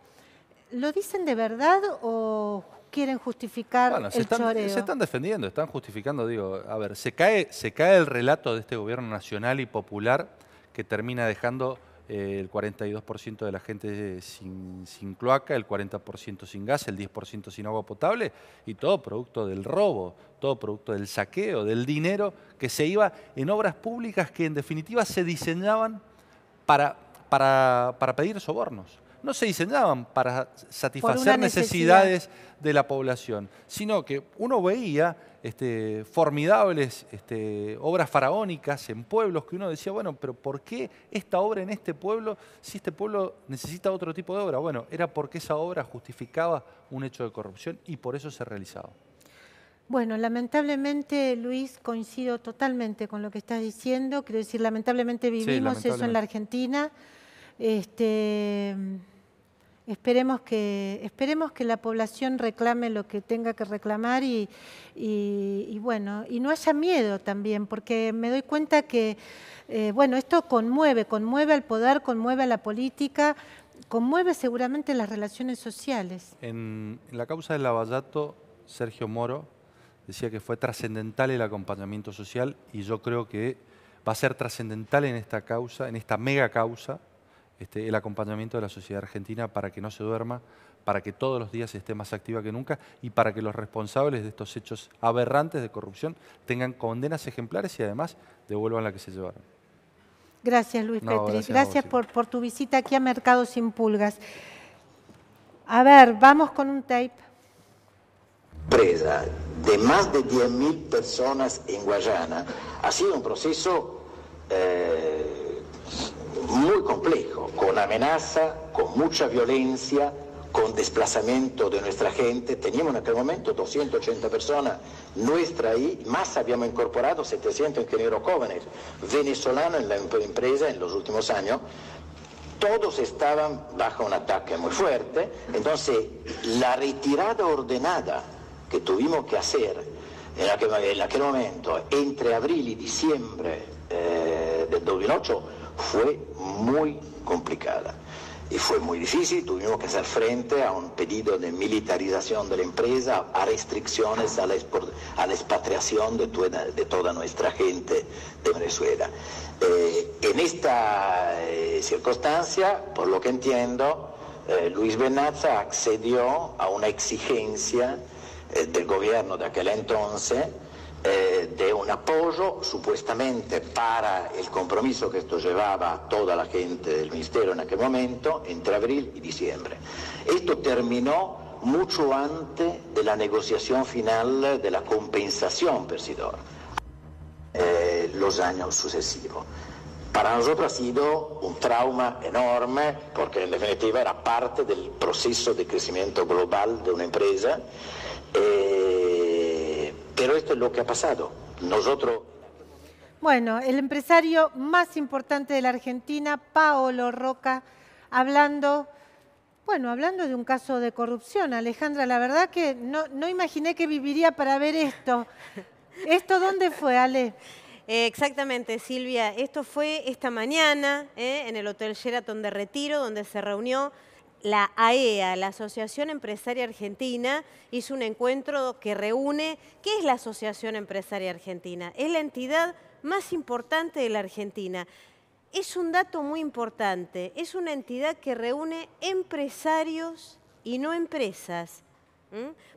¿Lo dicen de verdad o quieren justificar el choreo? Se están defendiendo, están justificando. Digo, a ver, se cae el relato de este gobierno nacional y popular que termina dejando el 42% de la gente sin cloaca, el 40% sin gas, el 10% sin agua potable, y todo producto del robo, todo producto del saqueo, del dinero que se iba en obras públicas que en definitiva se diseñaban para pedir sobornos. No se diseñaban para satisfacer necesidades de la población, sino que uno veía formidables obras faraónicas en pueblos que uno decía, bueno, pero ¿por qué esta obra en este pueblo si este pueblo necesita otro tipo de obra? Bueno, era porque esa obra justificaba un hecho de corrupción y por eso se realizaba. Bueno, lamentablemente, Luis, coincido totalmente con lo que estás diciendo. Quiero decir, lamentablemente vivimos eso en la Argentina. Esperemos que la población reclame lo que tenga que reclamar y bueno, y no haya miedo también, porque me doy cuenta que bueno, esto conmueve al poder, conmueve a la política, conmueve seguramente las relaciones sociales. En la causa del Lavallato, Sergio Moro decía que fue trascendental el acompañamiento social y yo creo que va a ser trascendental en esta causa, en esta mega causa, el acompañamiento de la sociedad argentina para que no se duerma, para que todos los días esté más activa que nunca y para que los responsables de estos hechos aberrantes de corrupción tengan condenas ejemplares y además devuelvan la que se llevaron. Gracias, Luis Petri. Gracias vos, por tu visita aquí a Mercado Sin Pulgas. A ver, vamos con un tape. Presa de más de 10.000 personas en Guayana ha sido un proceso muy complejo, con amenaza, con mucha violencia, con desplazamiento de nuestra gente. Teníamos en aquel momento 280 personas nuestras ahí, más habíamos incorporado 700 ingenieros jóvenes venezolanos en la empresa en los últimos años. Todos estaban bajo un ataque muy fuerte, entonces la retirada ordenada que tuvimos que hacer en aquel momento, entre abril y diciembre del 2008, fue muy complicada. Y fue muy difícil, tuvimos que hacer frente a un pedido de militarización de la empresa, a restricciones a la expatriación de toda nuestra gente de Venezuela. En esta circunstancia, por lo que entiendo, Luis Benazza accedió a una exigencia del gobierno de aquel entonces, de un apoyo supuestamente para el compromiso que esto llevaba toda la gente del ministerio en aquel momento, entre abril y diciembre. Esto terminó mucho antes de la negociación final de la compensación percidor, los años sucesivos. Para nosotros ha sido un trauma enorme porque en definitiva era parte del proceso de crecimiento global de una empresa. Pero esto es lo que ha pasado. Nosotros... Bueno, el empresario más importante de la Argentina, Paolo Roca, hablando de un caso de corrupción. Alejandra, la verdad que no imaginé que viviría para ver esto. ¿Esto dónde fue, Ale? Exactamente, Silvia. Esto fue esta mañana en el Hotel Sheraton de Retiro, donde se reunió la AEA, la Asociación Empresaria Argentina, hizo un encuentro que reúne... ¿Qué es la Asociación Empresaria Argentina? Es la entidad más importante de la Argentina. Es un dato muy importante, es una entidad que reúne empresarios y no empresas.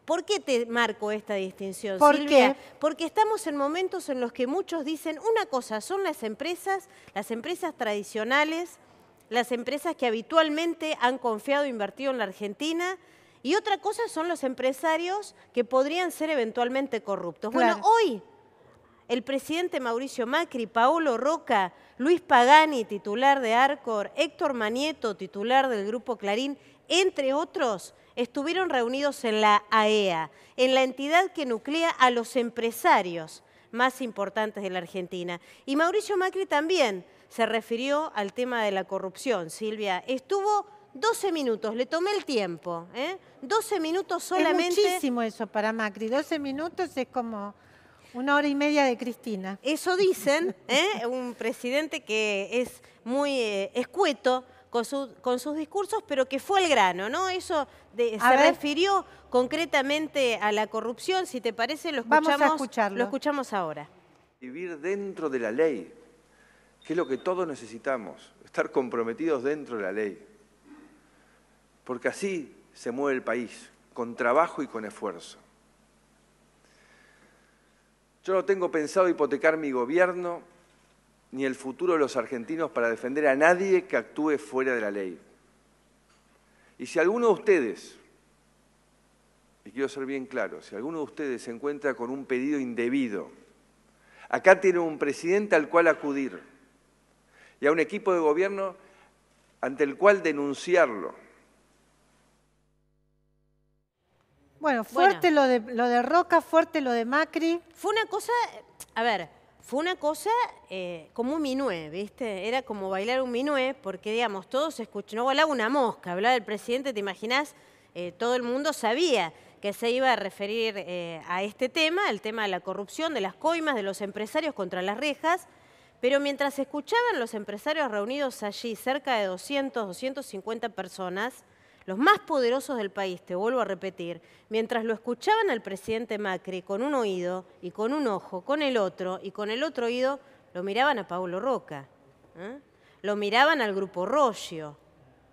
¿Por qué te marco esta distinción, Silvia? ¿Por qué? Porque estamos en momentos en los que muchos dicen una cosa, son las empresas tradicionales, las empresas que habitualmente han confiado e invertido en la Argentina, y otra cosa son los empresarios que podrían ser eventualmente corruptos. Claro. Bueno, hoy el presidente Mauricio Macri, Paolo Roca, Luis Pagani, titular de Arcor, Héctor Manieto, titular del Grupo Clarín, entre otros, estuvieron reunidos en la AEA, en la entidad que nuclea a los empresarios más importantes de la Argentina. Y Mauricio Macri también se refirió al tema de la corrupción, Silvia. Estuvo 12 minutos, le tomé el tiempo, 12 minutos solamente. Es muchísimo eso para Macri, 12 minutos es como 1 hora y media de Cristina. Eso dicen, un presidente que es muy escueto con sus discursos, pero que fue al grano, ¿no? Eso se refirió concretamente a la corrupción. Si te parece, lo escuchamos, vamos a escucharlo. Lo escuchamos ahora. Vivir dentro de la ley, que es lo que todos necesitamos, estar comprometidos dentro de la ley. Porque así se mueve el país, con trabajo y con esfuerzo. Yo no tengo pensado hipotecar mi gobierno ni el futuro de los argentinos para defender a nadie que actúe fuera de la ley. Y si alguno de ustedes, y quiero ser bien claro, si alguno de ustedes se encuentra con un pedido indebido, acá tiene un presidente al cual acudir y a un equipo de gobierno ante el cual denunciarlo. Bueno, fuerte lo de Roca, fuerte lo de Macri. Fue una cosa, fue una cosa como un minué, ¿viste? Era como bailar un minué, porque, digamos, todos escuchaban, no volaba una mosca, hablaba del presidente, ¿te imaginás? Todo el mundo sabía que se iba a referir a este tema, el tema de la corrupción, de las coimas, de los empresarios contra las rejas, pero mientras escuchaban los empresarios reunidos allí, cerca de 200, 250 personas, los más poderosos del país, te vuelvo a repetir, mientras lo escuchaban al presidente Macri con un oído y con un ojo, con el otro y con el otro oído, lo miraban a Paolo Roca. lo miraban al Grupo Roggio,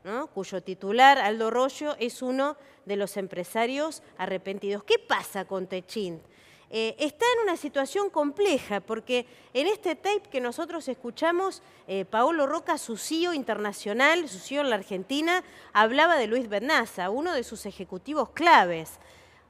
¿no? Cuyo titular, Aldo Roggio, es uno de los empresarios arrepentidos. ¿Qué pasa con Techint? Está en una situación compleja, porque en este tape que nosotros escuchamos, Paolo Roca, su CEO internacional, su CEO en la Argentina, hablaba de Luis Bednaza, uno de sus ejecutivos claves.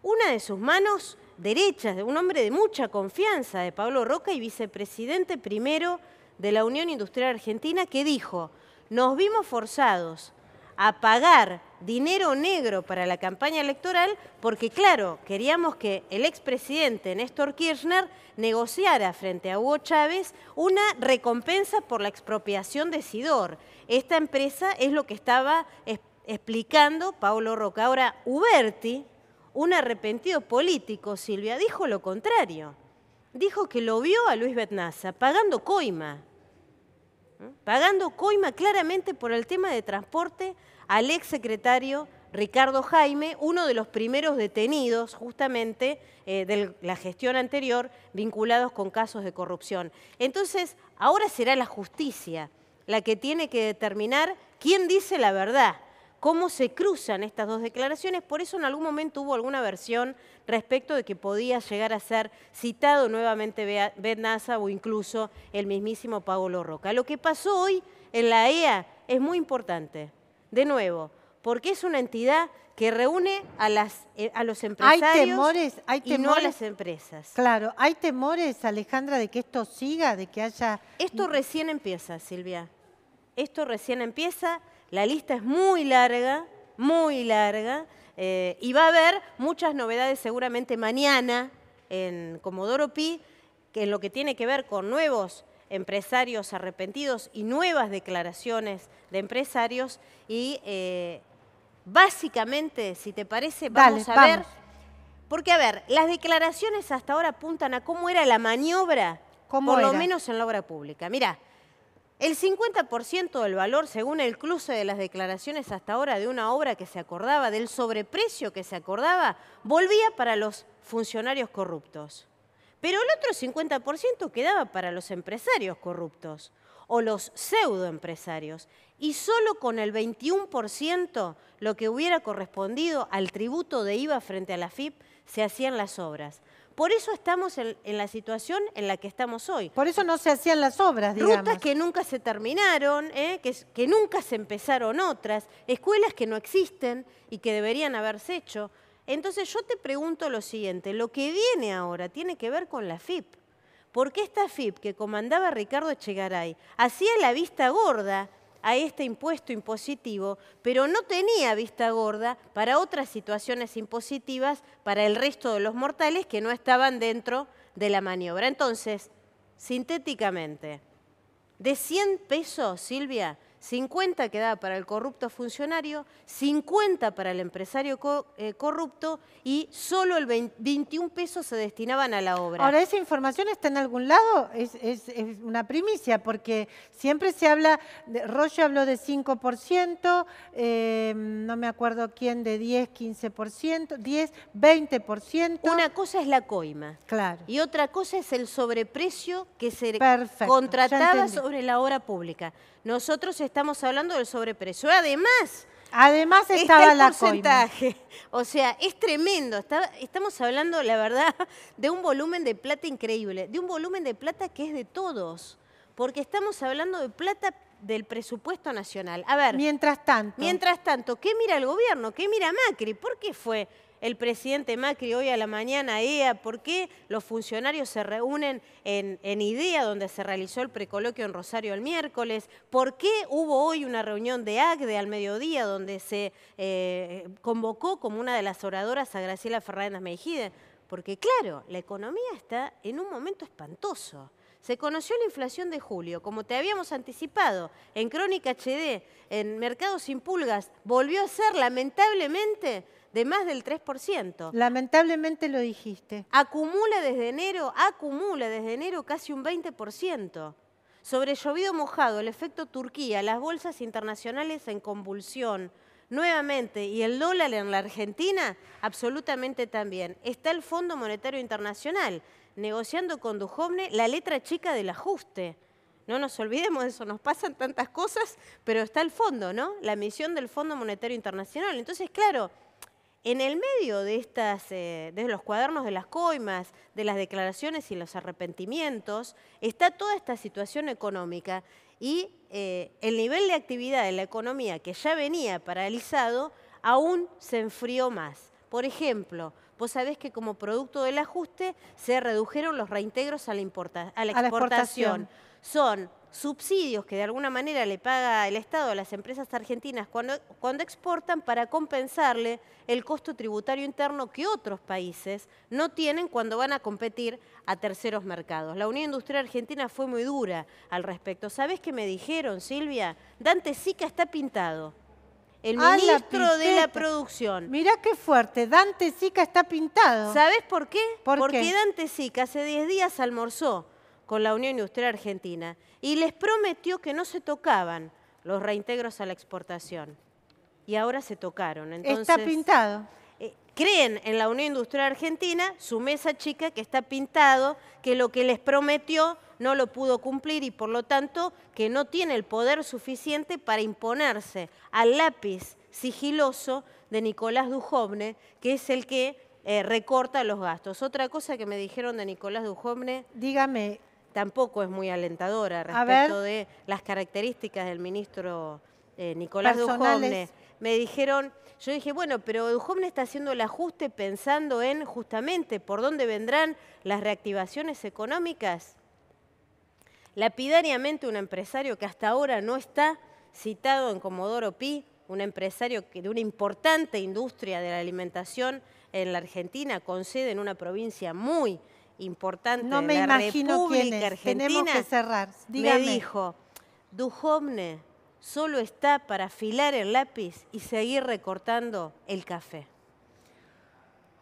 Una de sus manos derechas, de un hombre de mucha confianza de Paolo Roca y vicepresidente primero de la Unión Industrial Argentina, que dijo: nos vimos forzados a pagar dinero negro para la campaña electoral porque, claro, queríamos que el expresidente Néstor Kirchner negociara frente a Hugo Chávez una recompensa por la expropiación de Sidor. Esta empresa es lo que estaba explicando Paolo Roca. Ahora, Uberti, un arrepentido político, Silvia, dijo lo contrario. Dijo que lo vio a Luis Bednaza pagando coima. Pagando coima claramente por el tema de transporte al exsecretario Ricardo Jaime, uno de los primeros detenidos justamente de la gestión anterior vinculados con casos de corrupción. Entonces, ahora será la justicia la que tiene que determinar quién dice la verdad, cómo se cruzan estas dos declaraciones. Por eso en algún momento hubo alguna versión respecto de que podía llegar a ser citado nuevamente Bednaza o incluso el mismísimo Paolo Roca. Lo que pasó hoy en la EA es muy importante, de nuevo, porque es una entidad que reúne a los empresarios y no a las empresas. Claro, ¿hay temores, Alejandra, de que esto siga, de que haya...? Esto recién empieza, Silvia. Esto recién empieza. La lista es muy larga, y va a haber muchas novedades seguramente mañana en Comodoro Pi, que en lo que tiene que ver con nuevos empresarios arrepentidos y nuevas declaraciones de empresarios. Y básicamente, si te parece, vamos a ver. Porque, a ver, las declaraciones hasta ahora apuntan a cómo era la maniobra, por lo menos en la obra pública. Mirá. El 50% del valor, según el cruce de las declaraciones hasta ahora de una obra que se acordaba, del sobreprecio que se acordaba, volvía para los funcionarios corruptos. Pero el otro 50% quedaba para los empresarios corruptos o los pseudoempresarios. Y solo con el 21%, lo que hubiera correspondido al tributo de IVA frente a la AFIP, se hacían las obras. Por eso estamos en la situación en la que estamos hoy. Por eso no se hacían las obras, digamos. Rutas que nunca se terminaron, que nunca se empezaron otras, escuelas que no existen y que deberían haberse hecho. Entonces yo te pregunto lo siguiente, lo que viene ahora tiene que ver con la AFIP. Porque esta AFIP que comandaba Ricardo Echegaray hacía la vista gorda a este impuesto impositivo, pero no tenía vista gorda para otras situaciones impositivas para el resto de los mortales que no estaban dentro de la maniobra. Entonces, sintéticamente, de 100 pesos, Silvia, 50 quedaba para el corrupto funcionario, 50 para el empresario corrupto y solo el 21 pesos se destinaban a la obra. Ahora, ¿esa información está en algún lado? Es una primicia, porque siempre se habla, Roggio habló de 5%, no me acuerdo quién, de 10, 15%, 10, 20%. Una cosa es la coima. Claro. Y otra cosa es el sobreprecio que se contrataba sobre la obra pública. Nosotros estamos hablando del sobreprecio. Además estaba la porcentaje. O sea, es tremendo. Estamos hablando, la verdad, de un volumen de plata increíble, de un volumen de plata que es de todos, porque estamos hablando de plata del presupuesto nacional. A ver, mientras tanto, ¿qué mira el gobierno? ¿Qué mira Macri? ¿Por qué fue el presidente Macri hoy a la mañana a EA? ¿Por qué los funcionarios se reúnen en IDEA, donde se realizó el precoloquio en Rosario el miércoles? ¿Por qué hubo hoy una reunión de ACDE al mediodía, donde se convocó como una de las oradoras a Graciela Fernández Mejide? Porque claro, la economía está en un momento espantoso. Se conoció la inflación de julio, como te habíamos anticipado, en Crónica HD, en Mercado Sin Pulgas, volvió a ser lamentablemente de más del 3%. Lamentablemente lo dijiste. Acumula desde enero casi un 20%. Sobre llovido mojado, el efecto Turquía, las bolsas internacionales en convulsión, nuevamente, y el dólar en la Argentina, absolutamente también. Está el Fondo Monetario Internacional negociando con Duhovne la letra chica del ajuste. No nos olvidemos de eso, nos pasan tantas cosas, pero está el fondo, ¿no? La misión del Fondo Monetario Internacional. Entonces, claro, en el medio de de los cuadernos de las coimas, de las declaraciones y los arrepentimientos, está toda esta situación económica y el nivel de actividad de la economía que ya venía paralizado aún se enfrió más. Por ejemplo, vos sabés que como producto del ajuste se redujeron los reintegros a la exportación. Son subsidios que de alguna manera le paga el Estado a las empresas argentinas cuando exportan para compensarle el costo tributario interno que otros países no tienen cuando van a competir a terceros mercados. La Unión Industrial Argentina fue muy dura al respecto. ¿Sabés qué me dijeron, Silvia? Dante Sica está pintado. El ministro de la Producción. Mirá qué fuerte, Dante Sica está pintado. ¿Sabés por qué? Porque Dante Sica hace 10 días almorzó con la Unión Industrial Argentina y les prometió que no se tocaban los reintegros a la exportación. Y ahora se tocaron. Entonces, está pintado. Creen en la Unión Industrial Argentina, su mesa chica, que está pintado, que lo que les prometió no lo pudo cumplir y por lo tanto que no tiene el poder suficiente para imponerse al lápiz sigiloso de Nicolás Dujovne, que es el que recorta los gastos. Otra cosa que me dijeron de Nicolás Dujovne, dígame, tampoco es muy alentadora respecto de las características del ministro Nicolás Dujovne. Me dijeron, yo dije, bueno, pero Dujovne está haciendo el ajuste pensando en justamente por dónde vendrán las reactivaciones económicas. Lapidariamente un empresario que hasta ahora no está citado en Comodoro Pi, un empresario de una importante industria de la alimentación en la Argentina, con sede en una provincia muy importante no de la imagino República Argentina, tenemos que cerrar. Dígame. Me dijo, Dujovne solo está para afilar el lápiz y seguir recortando el café.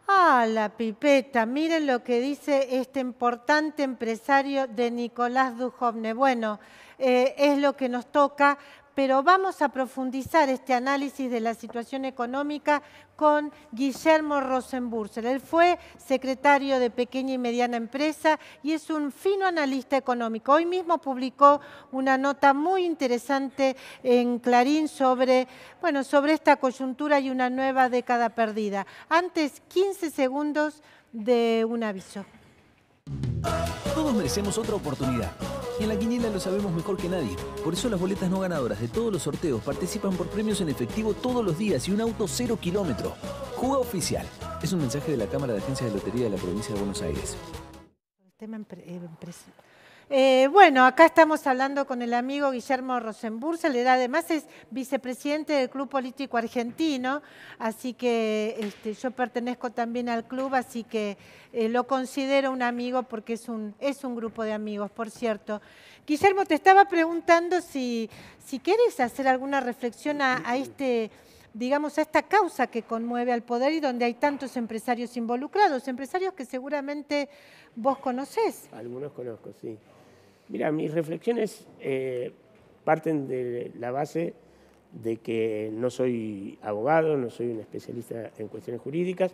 Ah, la pipeta, miren lo que dice este importante empresario de Nicolás Dujovne. Bueno, es lo que nos toca, pero vamos a profundizar este análisis de la situación económica con Guillermo Rosenbursel. Él fue secretario de Pequeña y Mediana Empresa y es un fino analista económico. Hoy mismo publicó una nota muy interesante en Clarín sobre esta coyuntura y una nueva década perdida. Antes, 15 segundos de un aviso. Todos merecemos otra oportunidad. Y en La Quiniela lo sabemos mejor que nadie. Por eso las boletas no ganadoras de todos los sorteos participan por premios en efectivo todos los días y un auto 0 kilómetro. Juga oficial. Es un mensaje de la Cámara de Agencias de Lotería de la Provincia de Buenos Aires. Bueno, acá estamos hablando con el amigo Guillermo Rosenbursel, él además es vicepresidente del Club Político Argentino, así que yo pertenezco también al club, así que lo considero un amigo porque es un grupo de amigos, por cierto. Guillermo, te estaba preguntando si quieres hacer alguna reflexión a esta causa que conmueve al poder y donde hay tantos empresarios involucrados, empresarios que seguramente vos conocés. Algunos conozco, sí. Mira, mis reflexiones parten de la base de que no soy abogado, no soy un especialista en cuestiones jurídicas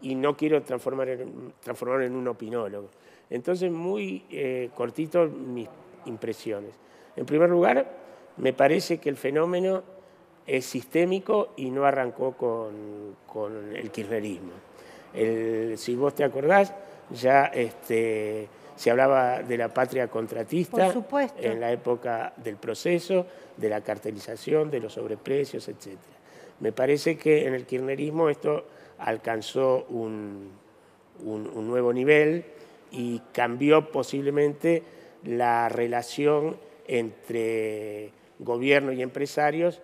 y no quiero transformarme en un opinólogo. Entonces, muy cortito mis impresiones. En primer lugar, me parece que el fenómeno es sistémico y no arrancó con el kirchnerismo. Si vos te acordás, ya se hablaba de la patria contratista en la época del proceso, de la cartelización, de los sobreprecios, etc. Me parece que en el kirchnerismo esto alcanzó un nuevo nivel y cambió posiblemente la relación entre gobierno y empresarios.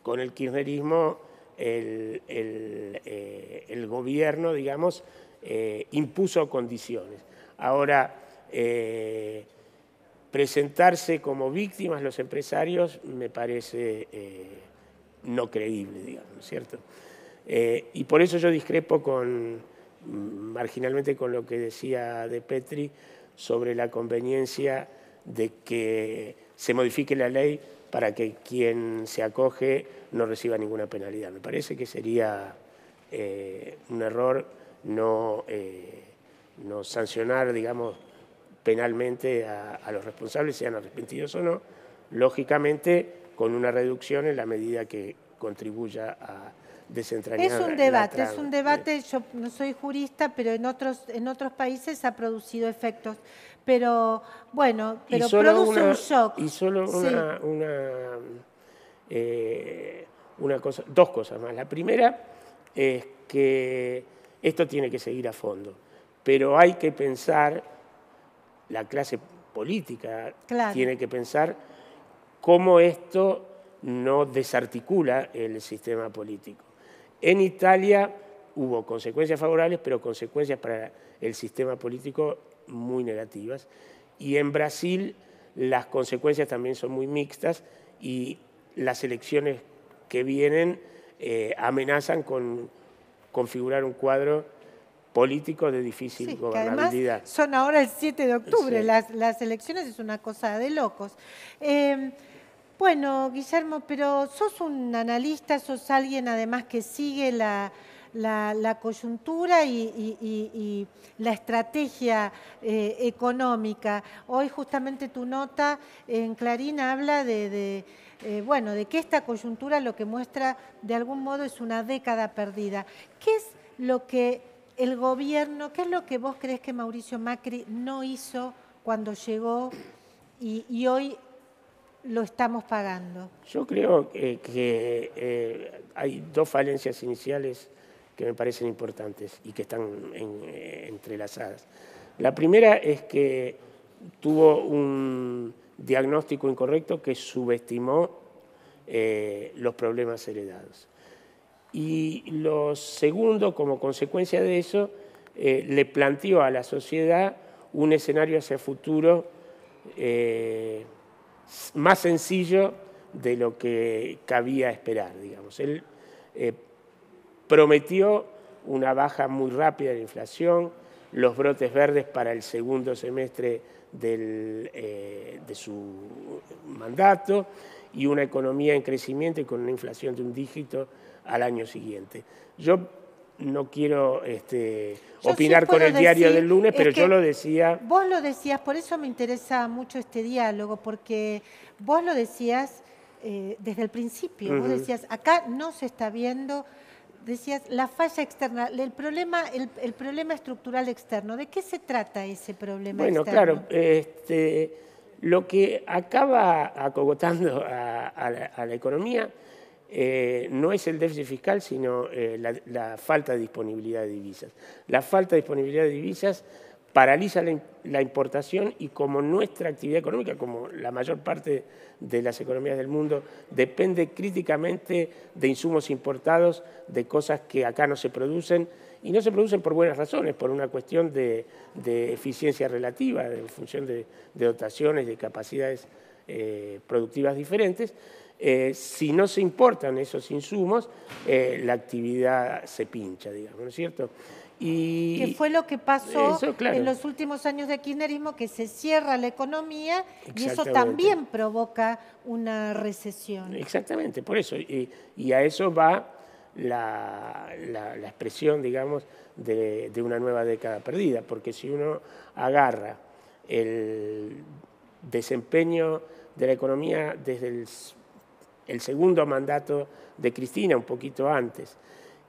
Con el kirchnerismo el gobierno, digamos, impuso condiciones. Ahora, presentarse como víctimas los empresarios me parece no creíble, digamos, ¿no es cierto? Y por eso yo discrepo marginalmente con lo que decía De Petri sobre la conveniencia de que se modifique la ley para que quien se acoge no reciba ninguna penalidad. Me parece que sería un error no sancionar, digamos, penalmente a los responsables, sean arrepentidos o no, lógicamente con una reducción en la medida que contribuya a desentrañar Es un debate, yo no soy jurista, pero en otros países ha producido efectos. Pero bueno, pero produce un shock. Y solo una cosa, dos cosas más. La primera es que esto tiene que seguir a fondo, pero hay que pensar, la clase política tiene que pensar cómo esto no desarticula el sistema político. En Italia hubo consecuencias favorables, pero consecuencias para el sistema político muy negativas. Y en Brasil las consecuencias también son muy mixtas y las elecciones que vienen amenazan con configurar un cuadro político de difícil gobernabilidad. Además son ahora el 7 de octubre, las elecciones es una cosa de locos. Bueno, Guillermo, pero sos un analista, sos alguien además que sigue la coyuntura y la estrategia económica. Hoy justamente tu nota en Clarín habla de que esta coyuntura lo que muestra de algún modo es una década perdida. ¿Qué es lo que el gobierno, qué es lo que vos creés que Mauricio Macri no hizo cuando llegó y hoy lo estamos pagando? Yo creo que hay dos falencias iniciales que me parecen importantes y que están entrelazadas. La primera es que tuvo un diagnóstico incorrecto que subestimó los problemas heredados. Y lo segundo, como consecuencia de eso, le planteó a la sociedad un escenario hacia el futuro más sencillo de lo que cabía esperar, digamos. Él prometió una baja muy rápida de la inflación, los brotes verdes para el segundo semestre de su mandato y una economía en crecimiento y con una inflación de un dígito al año siguiente. Yo no quiero opinar con el diario del lunes, pero yo lo decía... Vos lo decías, por eso me interesa mucho este diálogo, porque vos lo decías desde el principio. Vos decías, acá no se está viendo, decías, la falla externa, el problema estructural externo. ¿De qué se trata ese problema externo? Bueno, claro, lo que acaba acogotando a la economía no es el déficit fiscal, sino la falta de disponibilidad de divisas. La falta de disponibilidad de divisas paraliza la importación y como nuestra actividad económica, como la mayor parte de las economías del mundo, depende críticamente de insumos importados, de cosas que acá no se producen, y no se producen por buenas razones, por una cuestión de eficiencia relativa, en función de dotaciones, de capacidades productivas diferentes. Si no se importan esos insumos, la actividad se pincha, digamos, ¿no es cierto? Que fue lo que pasó en los últimos años de kirchnerismo, que se cierra la economía y eso también provoca una recesión. Exactamente, por eso. Y a eso va la expresión, digamos, de una nueva década perdida, porque si uno agarra el desempeño de la economía desde el segundo mandato de Cristina, un poquito antes,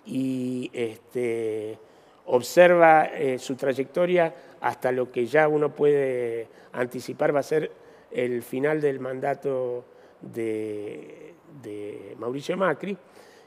y observa su trayectoria hasta lo que ya uno puede anticipar va a ser el final del mandato de Mauricio Macri,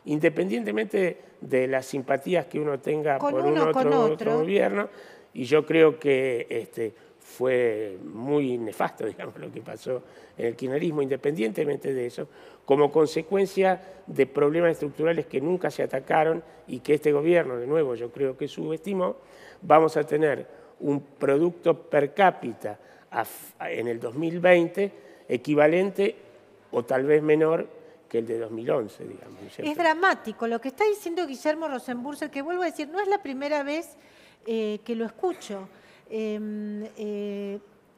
independientemente de las simpatías que uno tenga por uno o otro gobierno, y yo creo que fue muy nefasto, digamos, lo que pasó en el kirchnerismo, independientemente de eso, como consecuencia de problemas estructurales que nunca se atacaron y que este gobierno, de nuevo, yo creo que subestimó. Vamos a tener un producto per cápita en el 2020 equivalente o tal vez menor que el de 2011, digamos. Es dramático lo que está diciendo Guillermo Rosenburger, que vuelvo a decir, no es la primera vez que lo escucho.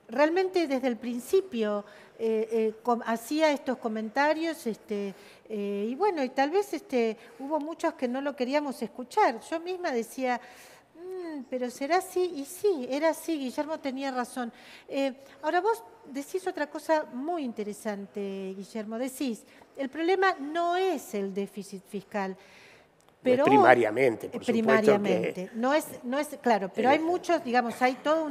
Realmente desde el principio hacía estos comentarios y bueno, y tal vez hubo muchos que no lo queríamos escuchar. Yo misma decía, pero será así, y sí, era así, Guillermo tenía razón. Ahora vos decís otra cosa muy interesante, Guillermo, decís, el problema no es el déficit fiscal, pero primariamente, por primariamente, supuesto no es claro, pero hay muchos, digamos, hay toda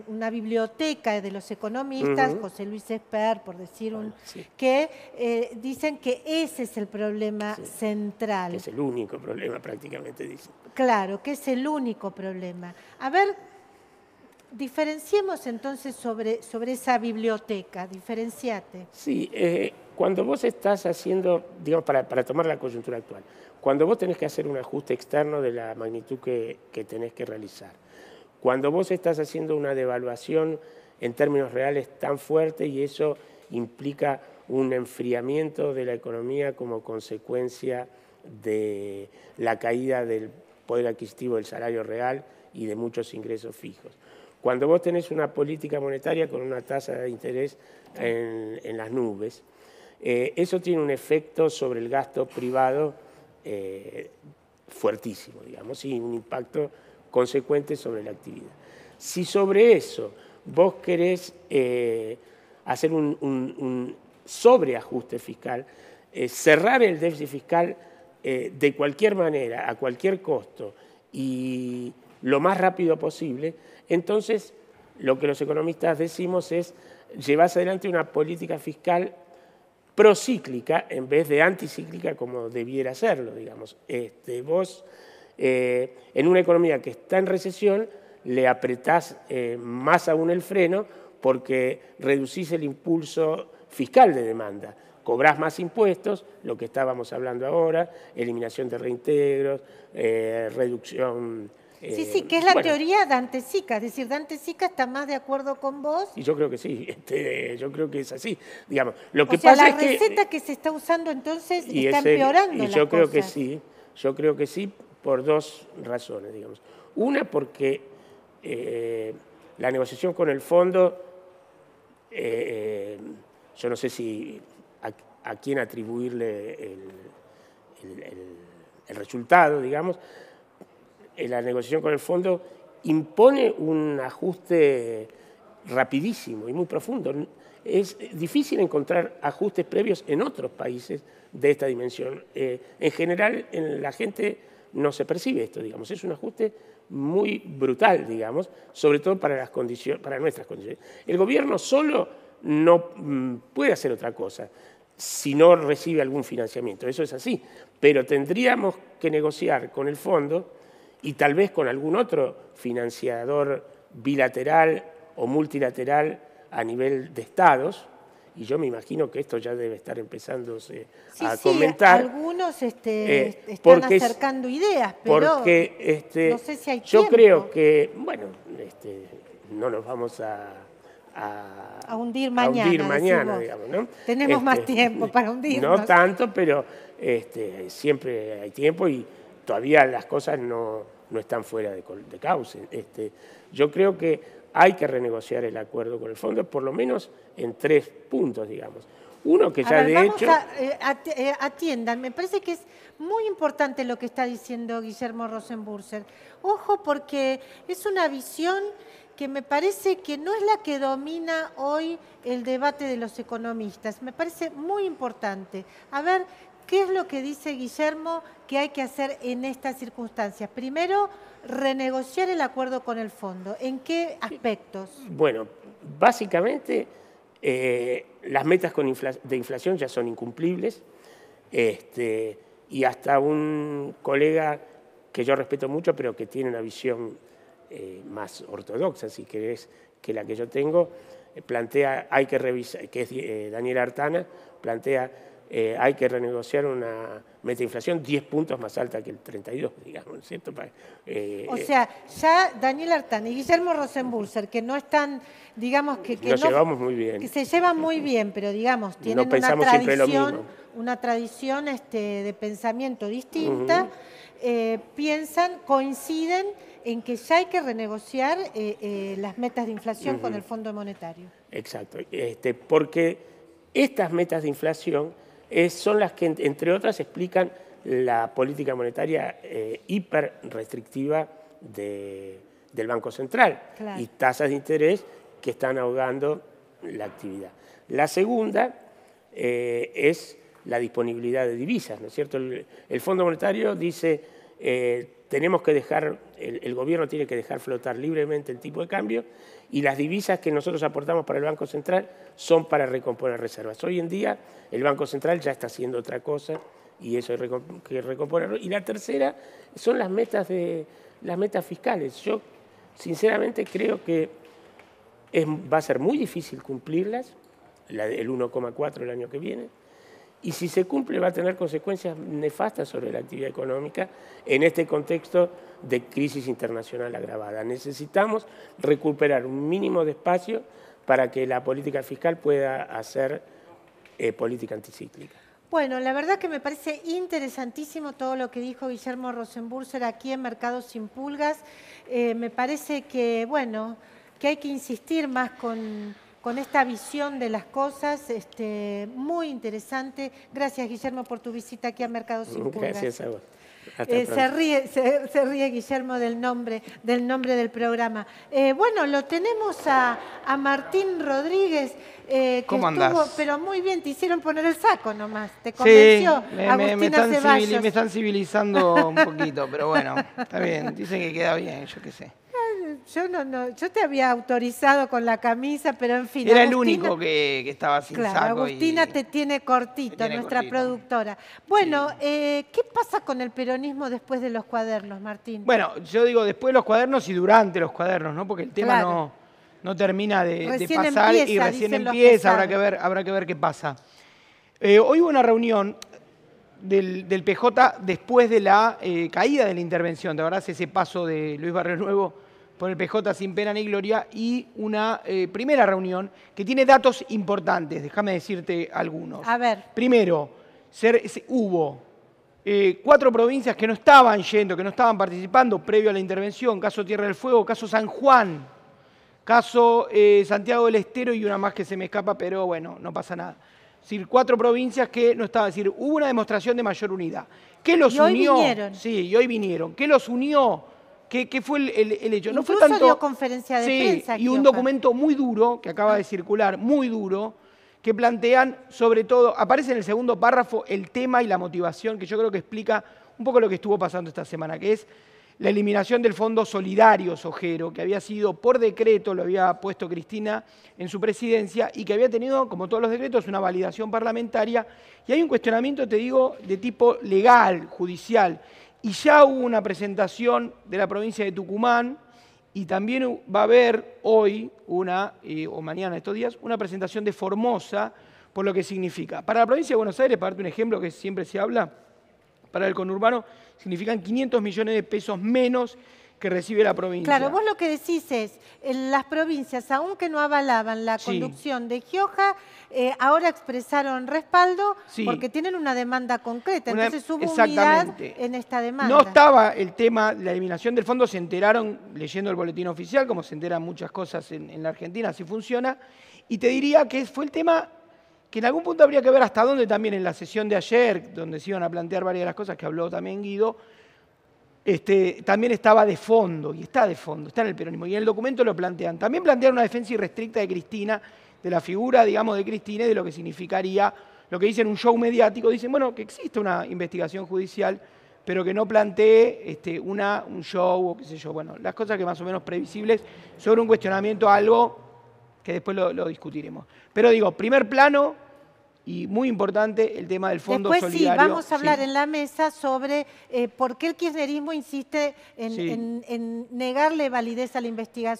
una biblioteca de los economistas, José Luis Esper, por decir que dicen que ese es el problema central. Que es el único problema prácticamente, dicen. Claro, que es el único problema. A ver, diferenciemos entonces sobre esa biblioteca, diferenciate. Sí, cuando vos estás haciendo, digamos, para tomar la coyuntura actual, cuando vos tenés que hacer un ajuste externo de la magnitud que tenés que realizar, cuando vos estás haciendo una devaluación en términos reales tan fuerte y eso implica un enfriamiento de la economía como consecuencia de la caída del poder adquisitivo del salario real y de muchos ingresos fijos. Cuando vos tenés una política monetaria con una tasa de interés en las nubes, eso tiene un efecto sobre el gasto privado fuertísimo, digamos, y un impacto consecuente sobre la actividad. Si sobre eso vos querés hacer un sobreajuste fiscal, cerrar el déficit fiscal de cualquier manera, a cualquier costo y lo más rápido posible, entonces lo que los economistas decimos es llevarse adelante una política fiscal procíclica en vez de anticíclica como debiera serlo, digamos. Vos, en una economía que está en recesión, le apretás más aún el freno porque reducís el impulso fiscal de demanda. Cobrás más impuestos, lo que estábamos hablando ahora, eliminación de reintegros, reducción... Sí, que es la teoría Dante Sica, es decir, Dante Sica está más de acuerdo con vos. Y yo creo que sí, yo creo que es así. Digamos, lo que pasa es que... la receta que se está usando entonces está empeorando las yo creo cosas. Yo creo que sí, por dos razones, digamos. Una, porque la negociación con el fondo, yo no sé si a quién atribuirle el resultado, digamos. La negociación con el fondo impone un ajuste rapidísimo y muy profundo. Es difícil encontrar ajustes previos en otros países de esta dimensión. En general, en la gente no se percibe esto, digamos. Es un ajuste muy brutal, digamos, sobre todo para nuestras condiciones. El gobierno solo no puede hacer otra cosa si no recibe algún financiamiento. Eso es así. Pero tendríamos que negociar con el fondo y tal vez con algún otro financiador bilateral o multilateral a nivel de estados, y yo me imagino que esto ya debe estar empezándose a comentar. Algunos están acercando ideas, pero no sé si hay yo tiempo. Creo que, bueno, no nos vamos a hundir mañana, digamos, ¿no? Tenemos más tiempo para hundirnos. No tanto, pero siempre hay tiempo y todavía las cosas no están fuera de cauce. Yo creo que hay que renegociar el acuerdo con el fondo, por lo menos en 3 puntos, digamos. Uno que ya atiendan, me parece que es muy importante lo que está diciendo Guillermo Rosenburger. Ojo, porque es una visión que me parece que no es la que domina hoy el debate de los economistas. Me parece muy importante. A ver, ¿qué es lo que dice Guillermo que hay que hacer en estas circunstancias? Primero, renegociar el acuerdo con el fondo. ¿En qué aspectos? Bueno, básicamente las metas de inflación ya son incumplibles y hasta un colega que yo respeto mucho pero que tiene una visión más ortodoxa, si querés, que la que yo tengo, plantea, hay que revisar, que es Daniel Artana, plantea hay que renegociar una meta de inflación 10 puntos más alta que el 32, digamos, ¿cierto? O sea, ya Daniel Artana y Guillermo Rosenburger, que no están, digamos, que nos llevamos muy bien. Que se llevan muy bien, pero digamos, tienen una tradición de pensamiento distinta, coinciden en que ya hay que renegociar las metas de inflación con el Fondo Monetario. Exacto, porque estas metas de inflación son las que, entre otras, explican la política monetaria hiper restrictiva del Banco Central y tasas de interés que están ahogando la actividad. La segunda es la disponibilidad de divisas, ¿no es cierto? El Fondo Monetario dice tenemos que dejar, el gobierno tiene que dejar flotar libremente el tipo de cambio y las divisas que nosotros aportamos para el Banco Central son para recomponer reservas. Hoy en día el Banco Central ya está haciendo otra cosa y eso hay que recomponerlo. Y la tercera son las metas fiscales. Yo sinceramente creo que va a ser muy difícil cumplirlas, el 1,4 el año que viene, y si se cumple va a tener consecuencias nefastas sobre la actividad económica en este contexto de crisis internacional agravada. Necesitamos recuperar un mínimo de espacio para que la política fiscal pueda hacer política anticíclica. Bueno, la verdad que me parece interesantísimo todo lo que dijo Guillermo Rosenburser aquí en Mercados sin Pulgas. Me parece que, bueno, que hay que insistir más con esta visión de las cosas, muy interesante. Gracias, Guillermo, por tu visita aquí a Mercados sin Pulgas. Gracias a vos. Se ríe Guillermo del nombre del programa. Bueno, lo tenemos a Martín Rodríguez, que ¿Cómo estuvo, andás? pero muy bien, te hicieron poner el saco nomás, te convenció. Sí, me están civilizando un poquito, pero bueno, está bien, dicen que queda bien, yo qué sé. Yo te había autorizado con la camisa, pero en fin. Era Agustina, el único que estaba sin saco. Agustina te tiene cortito, nuestra productora. Bueno, ¿qué pasa con el peronismo después de los cuadernos, Martín? Bueno, yo digo después de los cuadernos y durante los cuadernos, ¿no? Porque el tema no termina de pasar y recién empieza, habrá que ver qué pasa. Hoy hubo una reunión del PJ después de la caída de la intervención, ¿te acordás? Ese paso de Luis Barrio Nuevo por el PJ sin pena ni gloria, y una primera reunión que tiene datos importantes, déjame decirte algunos. A ver. Primero, hubo 4 provincias que no estaban yendo, que no estaban participando previo a la intervención, caso Tierra del Fuego, caso San Juan, caso Santiago del Estero y una más que se me escapa, pero bueno, no pasa nada. Es decir, 4 provincias que no estaban, es decir, hubo una demostración de mayor unidad. ¿Qué los unió? Hoy vinieron. Sí, y hoy vinieron. ¿Qué los unió? ¿Qué fue el hecho? No fue tanto, dio conferencia de prensa. Y un documento muy duro, que acaba de circular, muy duro, que plantean, sobre todo, aparece en el segundo párrafo el tema y la motivación, que yo creo que explica un poco lo que estuvo pasando esta semana, que es la eliminación del Fondo Solidario Sojero, que había sido por decreto, lo había puesto Cristina en su presidencia, y que había tenido, como todos los decretos, una validación parlamentaria, y hay un cuestionamiento, te digo, de tipo legal, judicial. Y ya hubo una presentación de la provincia de Tucumán y también va a haber hoy, o mañana estos días, una presentación de Formosa por lo que significa. Para la provincia de Buenos Aires, para darte un ejemplo que siempre se habla, para el conurbano significan 500 millones de pesos menos que recibe la provincia. Claro, vos lo que decís es, las provincias, aunque no avalaban la conducción de Gioja, ahora expresaron respaldo porque tienen una demanda concreta. Entonces hubo unidad en esta demanda. No estaba el tema de la eliminación del fondo, se enteraron leyendo el boletín oficial, como se enteran muchas cosas en la Argentina, así funciona. Y te diría que fue el tema que en algún punto habría que ver hasta dónde también en la sesión de ayer, donde se iban a plantear varias de las cosas que habló también Guido, también estaba de fondo, y está de fondo, está en el peronismo, y en el documento lo plantean. También plantearon una defensa irrestricta de Cristina, de la figura, digamos, de Cristina y de lo que significaría, lo que dicen un show mediático, dicen, bueno, que existe una investigación judicial, pero que no plantee un show o qué sé yo, bueno, las cosas que más o menos previsibles sobre un cuestionamiento, algo que después lo discutiremos. Pero digo, primer plano, y muy importante el tema del Fondo Solidario. Después vamos a hablar en la mesa sobre por qué el kirchnerismo insiste en negarle validez a la Pero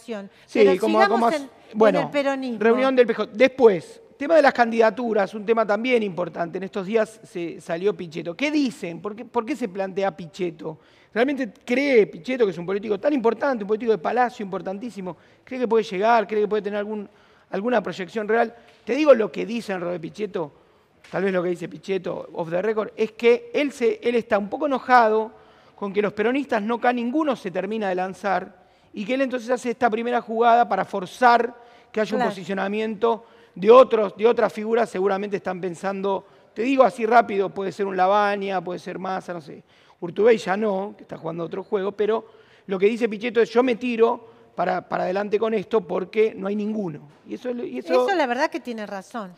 sigamos en el peronismo. Reunión del PJ. Después, tema de las candidaturas, un tema también importante. En estos días salió Pichetto. ¿Qué dicen? ¿Por qué se plantea Pichetto? ¿Realmente cree Pichetto, que es un político tan importante, un político de palacio importantísimo, cree que puede llegar, cree que puede tener alguna proyección real? Te digo lo que dice Enrique Pichetto, tal vez lo que dice Pichetto off the record, es que él está un poco enojado con que los peronistas ninguno se termina de lanzar y que él entonces hace esta primera jugada para forzar que haya un posicionamiento de otras figuras, seguramente están pensando, te digo así rápido, puede ser un Lavagna, puede ser Massa, no sé, Urtubey ya no, que está jugando otro juego, pero lo que dice Pichetto es yo me tiro para adelante con esto porque no hay ninguno. Y eso la verdad que tiene razón.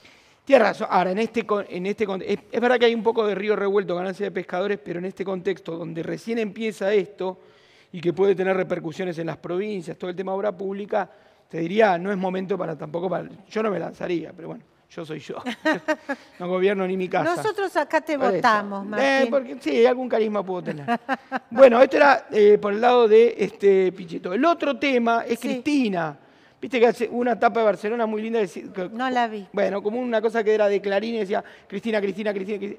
Tiene razón. Ahora, es verdad que hay un poco de río revuelto, ganancia de pescadores, pero en este contexto donde recién empieza esto y que puede tener repercusiones en las provincias, todo el tema de obra pública, te diría, no es momento yo no me lanzaría, pero bueno, yo soy yo. No gobierno ni mi casa. Nosotros acá te votamos, Martín. Porque, sí, algún carisma puedo tener. Bueno, esto era por el lado de Pichetto. El otro tema es Cristina. Viste que hace una etapa de Barcelona muy linda. No la vi. Bueno, como una cosa que era de Clarín y decía Cristina, Cristina, Cristina.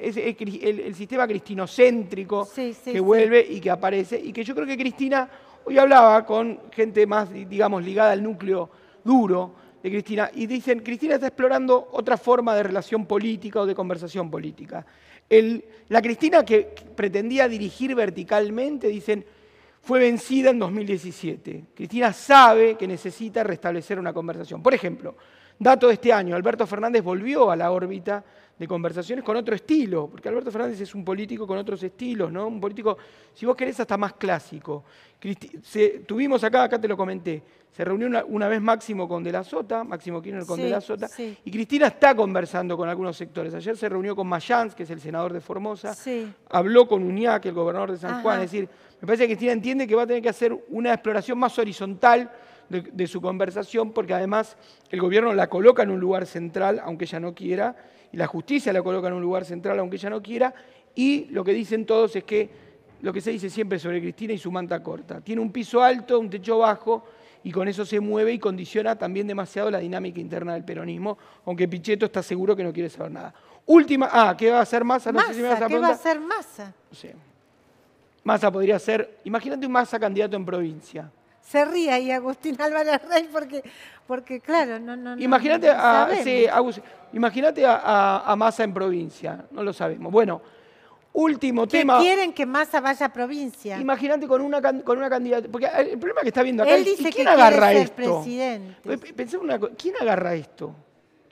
Es el sistema cristinocéntrico que vuelve y que aparece. Y que yo creo que Cristina, hoy hablaba con gente más, digamos, ligada al núcleo duro de Cristina, y dicen, Cristina está explorando otra forma de relación política o de conversación política. La Cristina que pretendía dirigir verticalmente, dicen, fue vencida en 2017. Cristina sabe que necesita restablecer una conversación. Por ejemplo, dato de este año, Alberto Fernández volvió a la órbita de conversaciones con otro estilo, porque Alberto Fernández es un político con otros estilos, ¿no? Un político, si vos querés, hasta más clásico. Tuvimos acá te lo comenté, se reunió una vez Máximo con De la Sota, Máximo Kirchner con De la Sota, y Cristina está conversando con algunos sectores. Ayer se reunió con Mayans, que es el senador de Formosa, habló con Uñac, el gobernador de San Juan, es decir, me parece que Cristina entiende que va a tener que hacer una exploración más horizontal de su conversación, porque además el gobierno la coloca en un lugar central, aunque ella no quiera, y la justicia la coloca en un lugar central, aunque ella no quiera, y lo que dicen todos es que lo que se dice siempre sobre Cristina y su manta corta. Tiene un piso alto, un techo bajo, y con eso se mueve y condiciona también demasiado la dinámica interna del peronismo, aunque Pichetto está seguro que no quiere saber nada. Última, ¿qué va a hacer Massa? No sé si me vas a ¿qué va a hacer Massa? No sé. Massa podría ser, imagínate un Massa candidato en provincia. Se ríe ahí Agustín Álvarez Rey porque claro, no. Imagínate a Massa en provincia, no lo sabemos. Bueno, último tema. Quieren que Massa vaya a provincia. Imagínate con una candidata, porque el problema que está viendo acá Él dice ¿quién que agarra quiere esto? ser presidente. Pensemos una cosa, ¿quién agarra esto?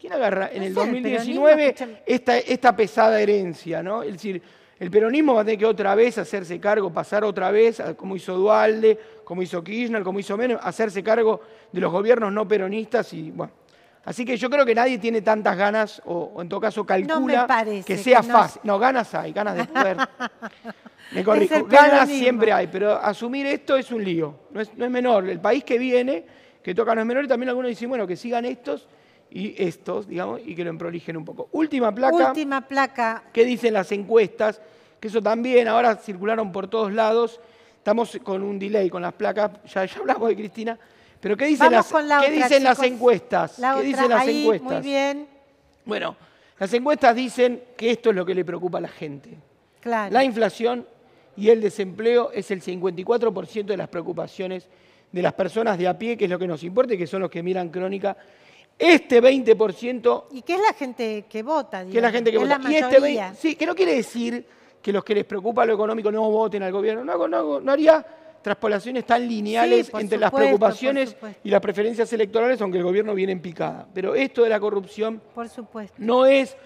¿Quién agarra en el 2019 esta pesada herencia, ¿no? Es decir, el peronismo va a tener que otra vez hacerse cargo, pasar otra vez, como hizo Duhalde, como hizo Kirchner, como hizo Menem, hacerse cargo de los gobiernos no peronistas y bueno. Así que yo creo que nadie tiene tantas ganas, o en todo caso calcula que sea fácil. No, ganas hay, ganas de poder. Me corrijo, ganas siempre hay, pero asumir esto es un lío, no es menor. El país que viene, que toca no es menor, y también algunos dicen, bueno, que sigan estos, digamos, y que lo emprolijen un poco. Última placa. ¿Qué dicen las encuestas? Que eso también, ahora circularon por todos lados. Estamos con un delay con las placas, ya hablamos de Cristina. Pero ¿qué dicen las encuestas? ¿Qué dicen las encuestas? Muy bien. Bueno, las encuestas dicen que esto es lo que le preocupa a la gente. Claro. La inflación y el desempleo es el 54% de las preocupaciones de las personas de a pie, que es lo que nos importa y que son los que miran Crónica. Este 20%... ¿Y qué es la gente que vota? ¿Qué es la gente que vota? La mayoría. Sí, que no quiere decir que los que les preocupa lo económico no voten al gobierno. No haría traspolaciones tan lineales entre las preocupaciones y las preferencias electorales, aunque el gobierno viene en picada. Pero esto de la corrupción no es,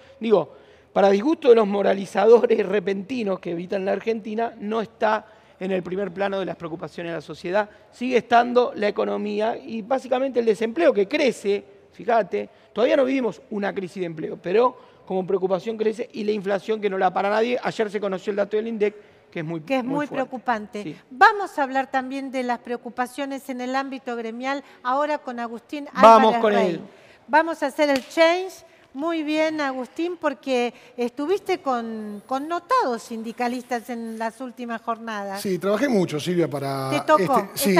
para disgusto de los moralizadores repentinos que evitan la Argentina, no está en el primer plano de las preocupaciones de la sociedad. Sigue estando la economía y básicamente el desempleo que crece, fíjate, todavía no vivimos una crisis de empleo, pero como preocupación crece, y la inflación que no la para nadie. Ayer se conoció el dato del INDEC, que es muy preocupante. Sí. Vamos a hablar también de las preocupaciones en el ámbito gremial, ahora con Agustín Vamos Álvarez con Rey. él. Vamos a hacer el change. Muy bien, Agustín, porque estuviste con notados sindicalistas en las últimas jornadas. Sí, trabajé mucho, Silvia, para... ¿Te tocó? Sí,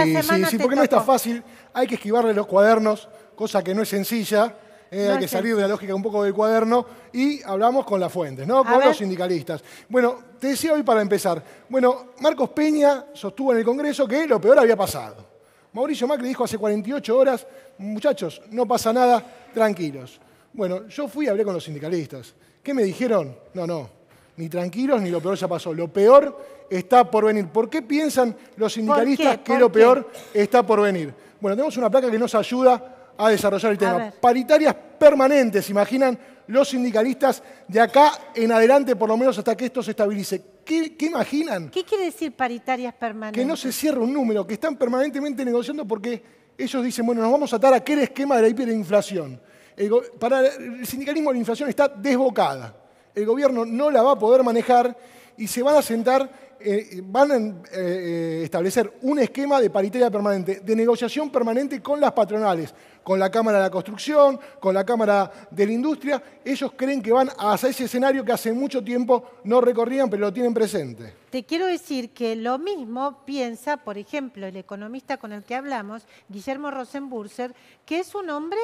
porque no está fácil. Hay que esquivarle los cuadernos, cosa que no es sencilla. Hay que salir de la lógica un poco del cuaderno, y hablamos con las fuentes, ¿no? Con los sindicalistas. Bueno, te decía hoy para empezar. Bueno, Marcos Peña sostuvo en el Congreso que lo peor había pasado. Mauricio Macri dijo hace 48 horas, muchachos, no pasa nada, tranquilos. Bueno, yo fui y hablé con los sindicalistas. ¿Qué me dijeron? No, ni tranquilos ni lo peor ya pasó. Lo peor está por venir. ¿Por qué piensan los sindicalistas que lo peor está por venir? Bueno, tenemos una placa que nos ayuda a desarrollar el A tema. ver. Paritarias permanentes, imaginan los sindicalistas de acá en adelante, por lo menos hasta que esto se estabilice. ¿Qué imaginan? ¿Qué quiere decir paritarias permanentes? Que no se cierre un número, que están permanentemente negociando porque ellos dicen, bueno, nos vamos a atar a aquel esquema de la hiperinflación. Para el sindicalismo la inflación está desbocada. El gobierno no la va a poder manejar y se van a sentar, van a establecer un esquema de paritaria permanente, de negociación permanente con las patronales, con la Cámara de la Construcción, con la Cámara de la Industria. Ellos creen que van hacia ese escenario que hace mucho tiempo no recorrían, pero lo tienen presente. Te quiero decir que lo mismo piensa, por ejemplo, el economista con el que hablamos, Guillermo Rosenburser, que es un hombre,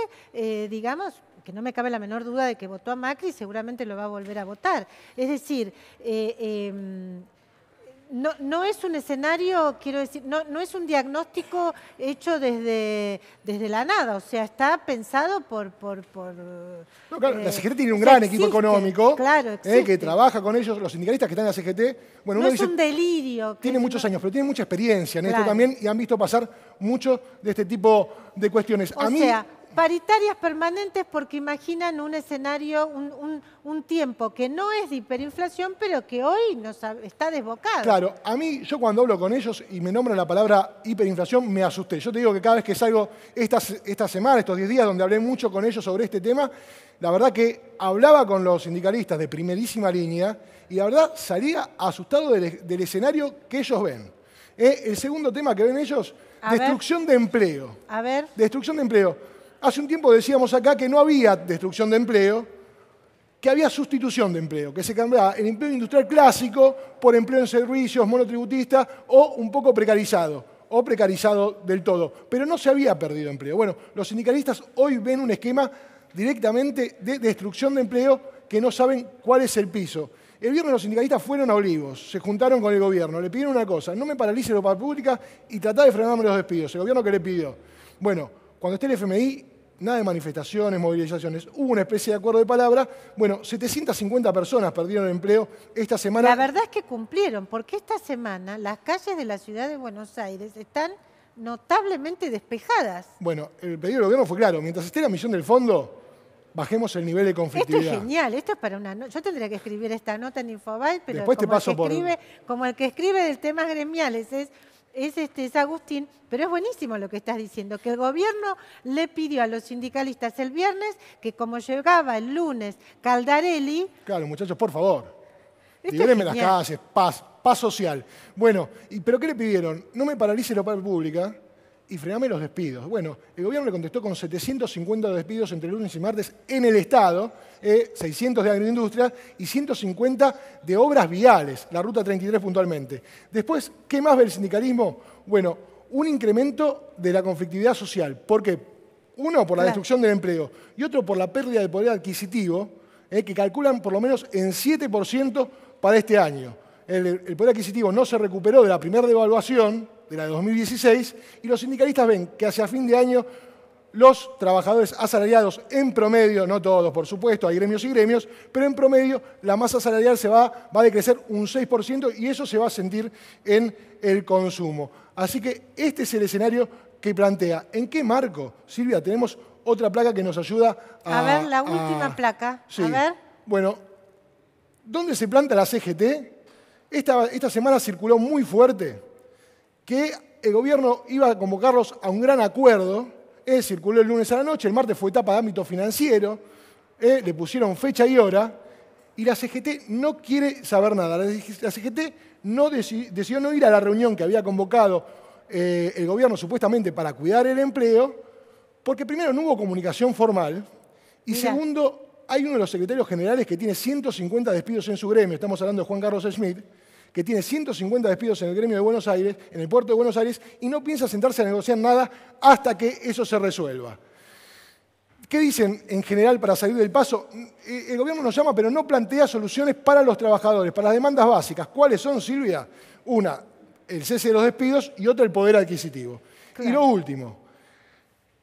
digamos, que no me cabe la menor duda de que votó a Macri y seguramente lo va a volver a votar. Es decir, no es un escenario, quiero decir, no es un diagnóstico hecho desde la nada, o sea, está pensado por No, claro, la CGT tiene un gran equipo económico, claro, que trabaja con ellos, los sindicalistas que están en la CGT. Bueno, no uno es dice, un delirio. tiene muchos años, pero tiene mucha experiencia en esto Claro. también y han visto pasar mucho de este tipo de cuestiones. O sea, paritarias permanentes porque imaginan un escenario, un tiempo que no es de hiperinflación, pero que hoy está desbocado. Claro, a mí, yo cuando hablo con ellos y me nombran la palabra hiperinflación, me asusté. Yo te digo que cada vez que salgo esta semana, estos 10 días, donde hablé mucho con ellos sobre este tema, la verdad que hablaba con los sindicalistas de primerísima línea y la verdad salía asustado del escenario que ellos ven. El segundo tema que ven ellos, destrucción de empleo. A ver. Destrucción de empleo. Hace un tiempo decíamos acá que no había destrucción de empleo, que había sustitución de empleo, que se cambiaba el empleo industrial clásico por empleo en servicios, monotributista o un poco precarizado, o precarizado del todo. Pero no se había perdido empleo. Bueno, los sindicalistas hoy ven un esquema directamente de destrucción de empleo que no saben cuál es el piso. El viernes los sindicalistas fueron a Olivos, se juntaron con el gobierno, le pidieron una cosa, no me paralice la obra pública y tratá de frenarme los despidos. El gobierno que le pidió. Bueno, cuando esté el FMI, nada de manifestaciones, movilizaciones. Hubo una especie de acuerdo de palabra. Bueno, 750 personas perdieron el empleo esta semana. La verdad es que cumplieron, porque esta semana las calles de la ciudad de Buenos Aires están notablemente despejadas. Bueno, el pedido del gobierno fue claro. Mientras esté la misión del fondo, bajemos el nivel de Esto conflictividad. es genial, esto es para una nota. Yo tendría que escribir esta nota en Infobae, pero Después te como, paso como el que escribe de temas gremiales es Agustín, pero es buenísimo lo que estás diciendo, que el gobierno le pidió a los sindicalistas el viernes que como llegaba el lunes Caldarelli... Claro, muchachos, por favor, Esto libérenme es las genial. calles, paz social. Bueno, ¿pero qué le pidieron? No me paralice la obra pública y frename los despidos. Bueno, el gobierno le contestó con 750 despidos entre lunes y martes en el Estado, 600 de agroindustria y 150 de obras viales, la Ruta 33 puntualmente. Después, ¿qué más ve el sindicalismo? Bueno, un incremento de la conflictividad social. ¿Por qué? Uno, por la destrucción del empleo y otro por la pérdida de poder adquisitivo, que calculan por lo menos en 7% para este año. El poder adquisitivo no se recuperó de la primera devaluación, de la de 2016, y los sindicalistas ven que hacia fin de año los trabajadores asalariados en promedio, no todos por supuesto, hay gremios y gremios, pero en promedio la masa salarial va a decrecer un 6% y eso se va a sentir en el consumo. Así que este es el escenario que plantea. ¿En qué marco, Silvia? Tenemos otra placa que nos ayuda A ver, la última placa. Sí. A ver. Bueno, ¿dónde se planta la CGT? Esta semana circuló muy fuerte que el gobierno iba a convocarlos a un gran acuerdo. Circuló el lunes a la noche, el martes fue etapa de ámbito financiero, le pusieron fecha y hora, y la CGT no quiere saber nada. La CGT decidió no ir a la reunión que había convocado el gobierno supuestamente para cuidar el empleo, porque primero no hubo comunicación formal, y segundo, hay uno de los secretarios generales que tiene 150 despidos en su gremio, estamos hablando de Juan Carlos Schmidt, que tiene 150 despidos en el gremio de Buenos Aires, en el puerto de Buenos Aires, y no piensa sentarse a negociar nada hasta que eso se resuelva. ¿Qué dicen en general para salir del paso? El gobierno nos llama, pero no plantea soluciones para los trabajadores, para las demandas básicas. ¿Cuáles son, Silvia? Una, el cese de los despidos, y otra, el poder adquisitivo. Claro. Y lo último,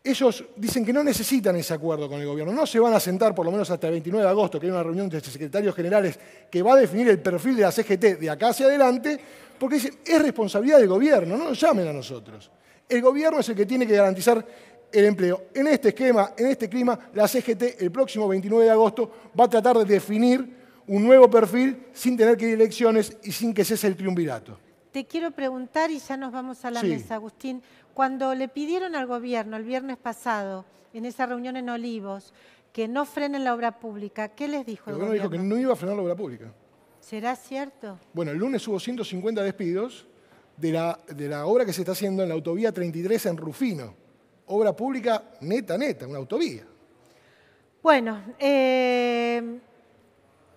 ellos dicen que no necesitan ese acuerdo con el gobierno. No se van a sentar por lo menos hasta el 29 de agosto, que hay una reunión de secretarios generales que va a definir el perfil de la CGT de acá hacia adelante, porque dicen, es responsabilidad del gobierno, no nos llamen a nosotros. El gobierno es el que tiene que garantizar el empleo. En este esquema, en este clima, la CGT el próximo 29 de agosto va a tratar de definir un nuevo perfil sin tener que ir a elecciones y sin que cese el triunvirato. Te quiero preguntar, y ya nos vamos a la mesa, Agustín, cuando le pidieron al gobierno el viernes pasado, en esa reunión en Olivos, que no frenen la obra pública, ¿qué les dijo el gobierno? Dijo que no iba a frenar la obra pública. ¿Será cierto? Bueno, el lunes hubo 150 despidos de la obra que se está haciendo en la autovía 33 en Rufino. Obra pública neta, una autovía. Bueno,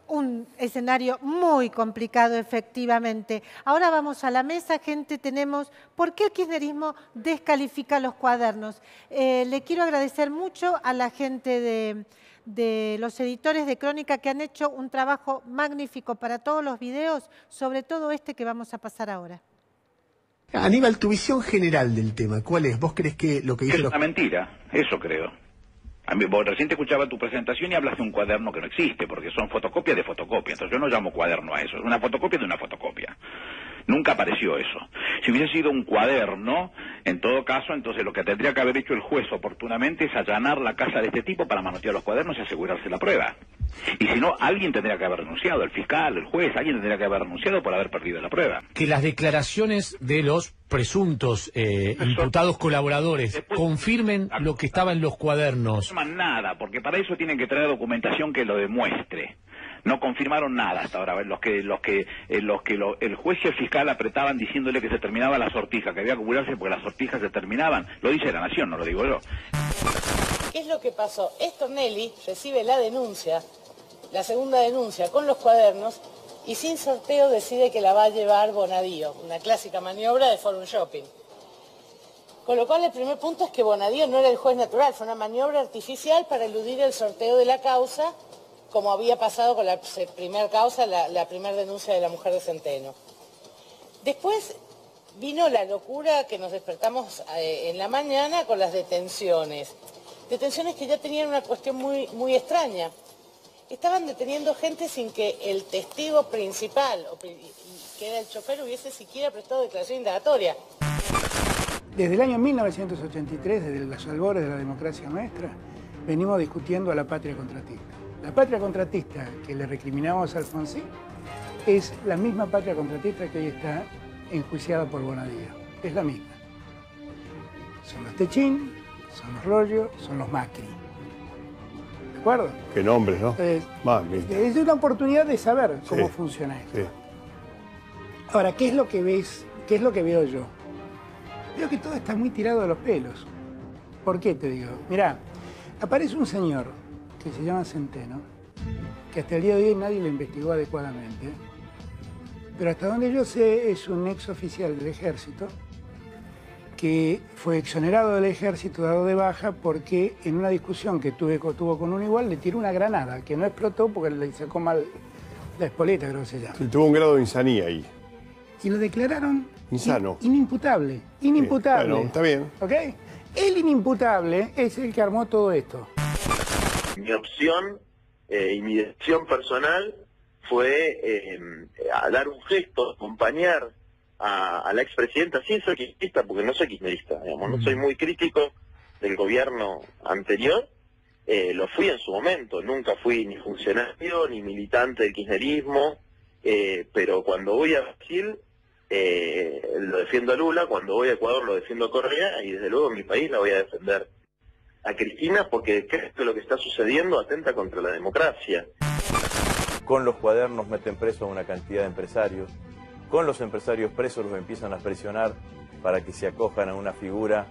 un escenario muy complicado, efectivamente. Ahora vamos a la mesa, gente, tenemos ¿por qué el kirchnerismo descalifica los cuadernos? Le quiero agradecer mucho a la gente de los editores de Crónica que han hecho un trabajo magnífico para todos los videos, sobre todo este que vamos a pasar ahora. Aníbal, tu visión general del tema, ¿cuál es? ¿Vos crees que lo que dice... Es una mentira, eso creo. A mí, vos recién te escuchaba tu presentación y hablas de un cuaderno que no existe, porque son fotocopias de fotocopia. Entonces yo no llamo cuaderno a eso, es una fotocopia de una fotocopia. Nunca apareció eso. Si hubiese sido un cuaderno, en todo caso, entonces lo que tendría que haber hecho el juez oportunamente es allanar la casa de este tipo para manotear los cuadernos y asegurarse la prueba. Y si no, alguien tendría que haber renunciado, el fiscal, el juez, alguien tendría que haber renunciado por haber perdido la prueba. Que las declaraciones de los presuntos imputados colaboradores confirmen lo que estaba en los cuadernos. No confirman nada, porque para eso tienen que traer documentación que lo demuestre. No confirmaron nada hasta ahora. El juez y el fiscal apretaban diciéndole que se terminaba la sortija, que había que apurarse porque las sortijas se terminaban. Lo dice la Nación, no lo digo yo. ¿Qué es lo que pasó? Stornelli recibe la denuncia, la segunda denuncia con los cuadernos, y sin sorteo decide que la va a llevar Bonadío, una clásica maniobra de Forum Shopping. Con lo cual el primer punto es que Bonadío no era el juez natural, fue una maniobra artificial para eludir el sorteo de la causa, como había pasado con la primera causa, la primera denuncia de la mujer de Centeno. Después vino la locura que nos despertamos en la mañana con las detenciones. Detenciones que ya tenían una cuestión muy extraña. Estaban deteniendo gente sin que el testigo principal, que era el chofer, hubiese siquiera prestado declaración indagatoria. Desde el año 1983, desde los albores de la democracia nuestra, venimos discutiendo a la patria contratista. La patria contratista que le recriminamos a Alfonsín es la misma patria contratista que hoy está enjuiciada por Bonadío. Es la misma. Son los Techín, son los Rollo, son los Macri. ¿De acuerdo? Qué nombres, ¿no? Entonces, es una oportunidad de saber cómo funciona esto. Sí. Ahora, ¿qué es lo que ves? ¿Qué es lo que veo yo? Veo que todo está muy tirado de los pelos. ¿Por qué te digo? Mirá, aparece un señor que se llama Centeno, que hasta el día de hoy nadie lo investigó adecuadamente, pero hasta donde yo sé es un ex oficial del ejército que fue exonerado del ejército, dado de baja, porque en una discusión que tuvo con un igual le tiró una granada, que no explotó porque le sacó mal la espoleta, creo que se llama. Sí, tuvo un grado de insanía ahí. Y lo declararon insano. Inimputable. Inimputable. Sí, bueno, está bien. ¿Ok? El inimputable es el que armó todo esto. Mi opción y mi decisión personal fue a dar un gesto, acompañar a la expresidenta sin ser kirchnerista, porque no soy kirchnerista, digamos, no soy muy crítico del gobierno anterior, lo fui en su momento, nunca fui ni funcionario ni militante del kirchnerismo, pero cuando voy a Brasil lo defiendo a Lula, cuando voy a Ecuador lo defiendo a Correa, y desde luego en mi país la voy a defender a Cristina, porque creo que lo que está sucediendo atenta contra la democracia. Con los cuadernos meten presos a una cantidad de empresarios, con los empresarios presos los empiezan a presionar para que se acojan a una figura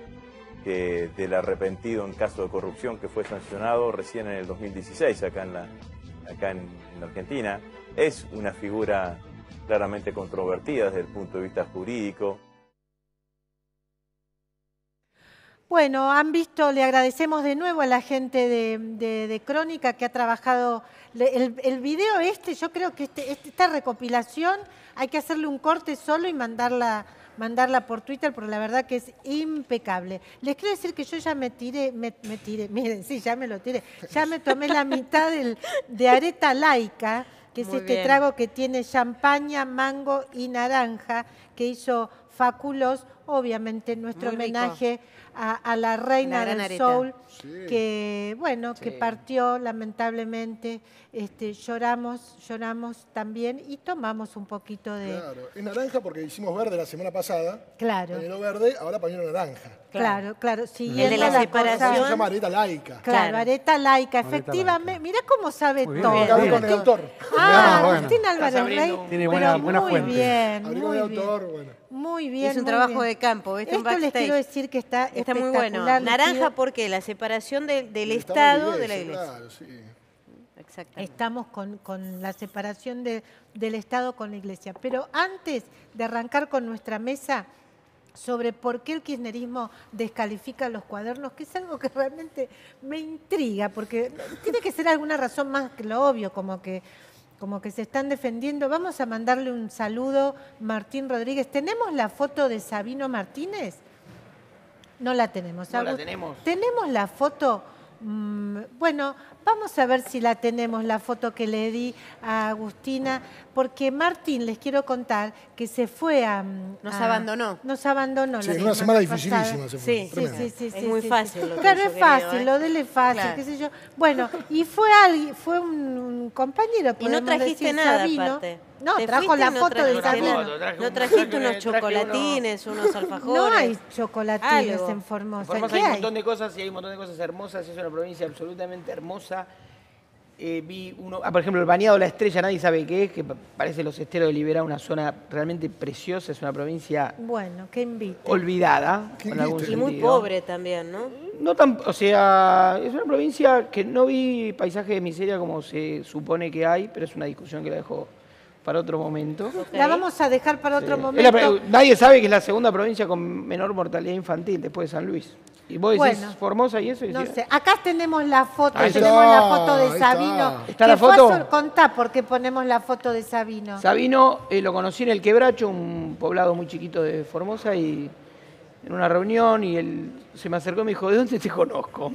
que del arrepentido en caso de corrupción que fue sancionado recién en el 2016 acá en la Argentina. Es una figura claramente controvertida desde el punto de vista jurídico. Bueno, han visto, le agradecemos de nuevo a la gente de Crónica que ha trabajado. El video yo creo que esta recopilación hay que hacerle un corte solo y mandarla por Twitter, porque la verdad que es impecable. Les quiero decir que yo ya me tiré, miren, sí, ya me lo tiré. Ya me tomé la mitad de Areta Laica, que es este trago que tiene champaña, mango y naranja, que hizo Faculos, obviamente nuestro Muy rico. homenaje a la reina La gran del areta. soul, Sí. que bueno, que Sí. partió lamentablemente. Lloramos también y tomamos un poquito de... Claro, es naranja porque hicimos verde la semana pasada. Claro. Pañuelo verde, ahora pañuelo naranja. Claro, El siguiendo de la separación. Se llama areta laica. Claro, areta laica, Areta efectivamente. Mirá cómo sabe Muy bien, todo. bien, bien. Con el autor. Ah, bueno. Agustín Álvarez Estás abriendo Rey. Tiene pero buena muy fuente. bien, Abrí muy con el bien. autor, bueno. Muy bien. Es un muy trabajo bien. de campo, ¿viste? Un Esto les backstage. quiero decir que está Está muy bueno. espectacular. Les Naranja pido- porque la separación del El Estado de de la Iglesia. Claro, sí. Exactamente. Estamos con la separación del Estado con la Iglesia. Pero antes de arrancar con nuestra mesa sobre por qué el kirchnerismo descalifica los cuadernos, que es algo que realmente me intriga, porque tiene que ser alguna razón más que lo obvio, como que se están defendiendo. Vamos a mandarle un saludo, Martín Rodríguez. ¿Tenemos la foto de Sabino Martínez? No la tenemos. No la Agus- tenemos. ¿Tenemos la foto? Bueno, vamos a ver si la tenemos, la foto que le di a Agustina, porque Martín, les quiero contar que se fue a... Nos abandonó. Nos abandonó. Sí, la en una semana pasada. dificilísima se fue. Sí, Tremendo. Es muy fácil lo Claro, tuyo, es fácil, querido, ¿eh? lo de él es fácil, Claro. qué sé yo. Bueno, y fue alguien, fue un compañero, Y no podemos trajiste decir, nada, Sabino. aparte. No, Te trajo fuiste la y no foto de trajiste Sabino. nada. No trajiste unos chocolatines, unos alfajores. No hay chocolatines Algo. en Formosa. En Formosa ¿Qué hay un hay? montón de cosas y hay un montón de cosas hermosas. Es una provincia absolutamente hermosa. Vi uno, por ejemplo, el Bañado La Estrella, nadie sabe qué es, que parece los esteros de Liberá, una zona realmente preciosa. Es una provincia Bueno, que invite. olvidada, en algún Y muy sentido. pobre también, ¿no? No tan, o sea, es una provincia que no vi paisaje de miseria como se supone que hay, pero es una discusión que la dejo para otro momento. La vamos a dejar para otro Es momento. nadie sabe que es la segunda provincia con menor mortalidad infantil después de San Luis. Y vos decís Bueno, Formosa y eso. Y No decís, sé, acá tenemos la foto, Ahí está, tenemos la foto ahí de está. Sabino. ¿Está que la fue foto? Contá por qué ponemos la foto de Sabino. Sabino lo conocí en El Quebracho, un poblado muy chiquito de Formosa, y en una reunión, y él se me acercó y me dijo, ¿de dónde te conozco?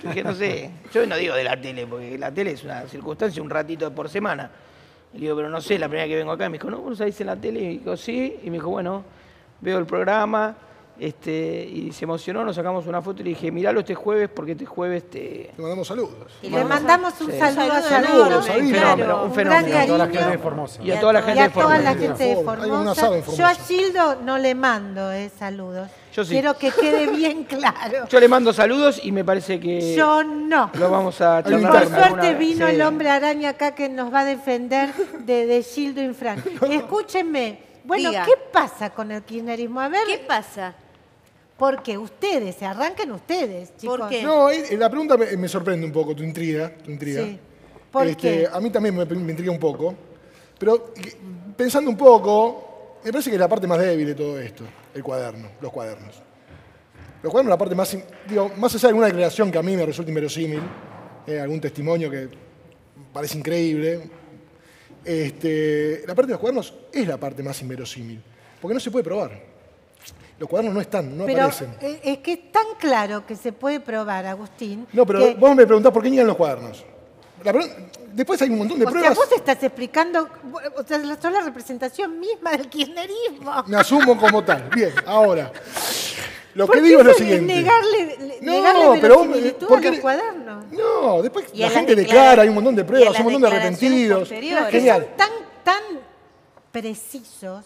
Yo dije, no sé, yo no digo de la tele, porque la tele es una circunstancia, un ratito por semana. Y le digo, pero no sé, la primera que vengo acá. Y me dijo, no, ¿vos salís en la tele? Y digo, sí. Y me dijo, bueno, veo el programa. Y se emocionó, nos sacamos una foto y le dije, miralo este jueves porque este jueves te mandamos saludos. Y le mandamos un Sí. saludo a Saludos, Sabino. un fenómeno, un gran fenómeno. Y a toda la cariño. gente de Formosa. Y a toda la gente Y a de toda Formosa. la gente de Hay un asado en Formosa. Yo a Formosa. Gildo no le mando saludos. Yo sí. Quiero que quede bien claro. Yo le mando saludos y me parece que Yo no. lo vamos a Por charlar alguna suerte vez. vino Sí. el hombre araña acá que nos va a defender de Gildo Infran. Escúchenme, bueno, Diga. ¿qué pasa con el kirchnerismo? A ver, ¿Qué pasa? porque ustedes, se arranquen ustedes, chicos. ¿Por qué? No, la pregunta me sorprende un poco, tu intriga. Sí. ¿Por qué? A mí también me intriga un poco. Pero pensando un poco, me parece que es la parte más débil de todo esto, el cuaderno, los cuadernos. Los cuadernos es la parte más, más allá de alguna declaración que a mí me resulta inverosímil, algún testimonio que parece increíble, la parte de los cuadernos es la parte más inverosímil, porque no se puede probar. Los cuadernos no están, no Pero aparecen. es que es tan claro que se puede probar, Agustín. No, pero que- vos me preguntás por qué niegan los cuadernos. Después hay un montón de o sea, pruebas. vos estás explicando, o sea, sos la representación misma del kirchnerismo. Me asumo como tal. Bien, ahora. Lo ¿Por que qué digo es lo eso es siguiente. negarle No, pero vos- verosimilitud porque- a los cuadernos? No, después Y la a las gente declara- declara, hay un montón de y a pruebas, las un montón de declaraciones arrepentidos. posteriores. Que Genial. son tan precisos.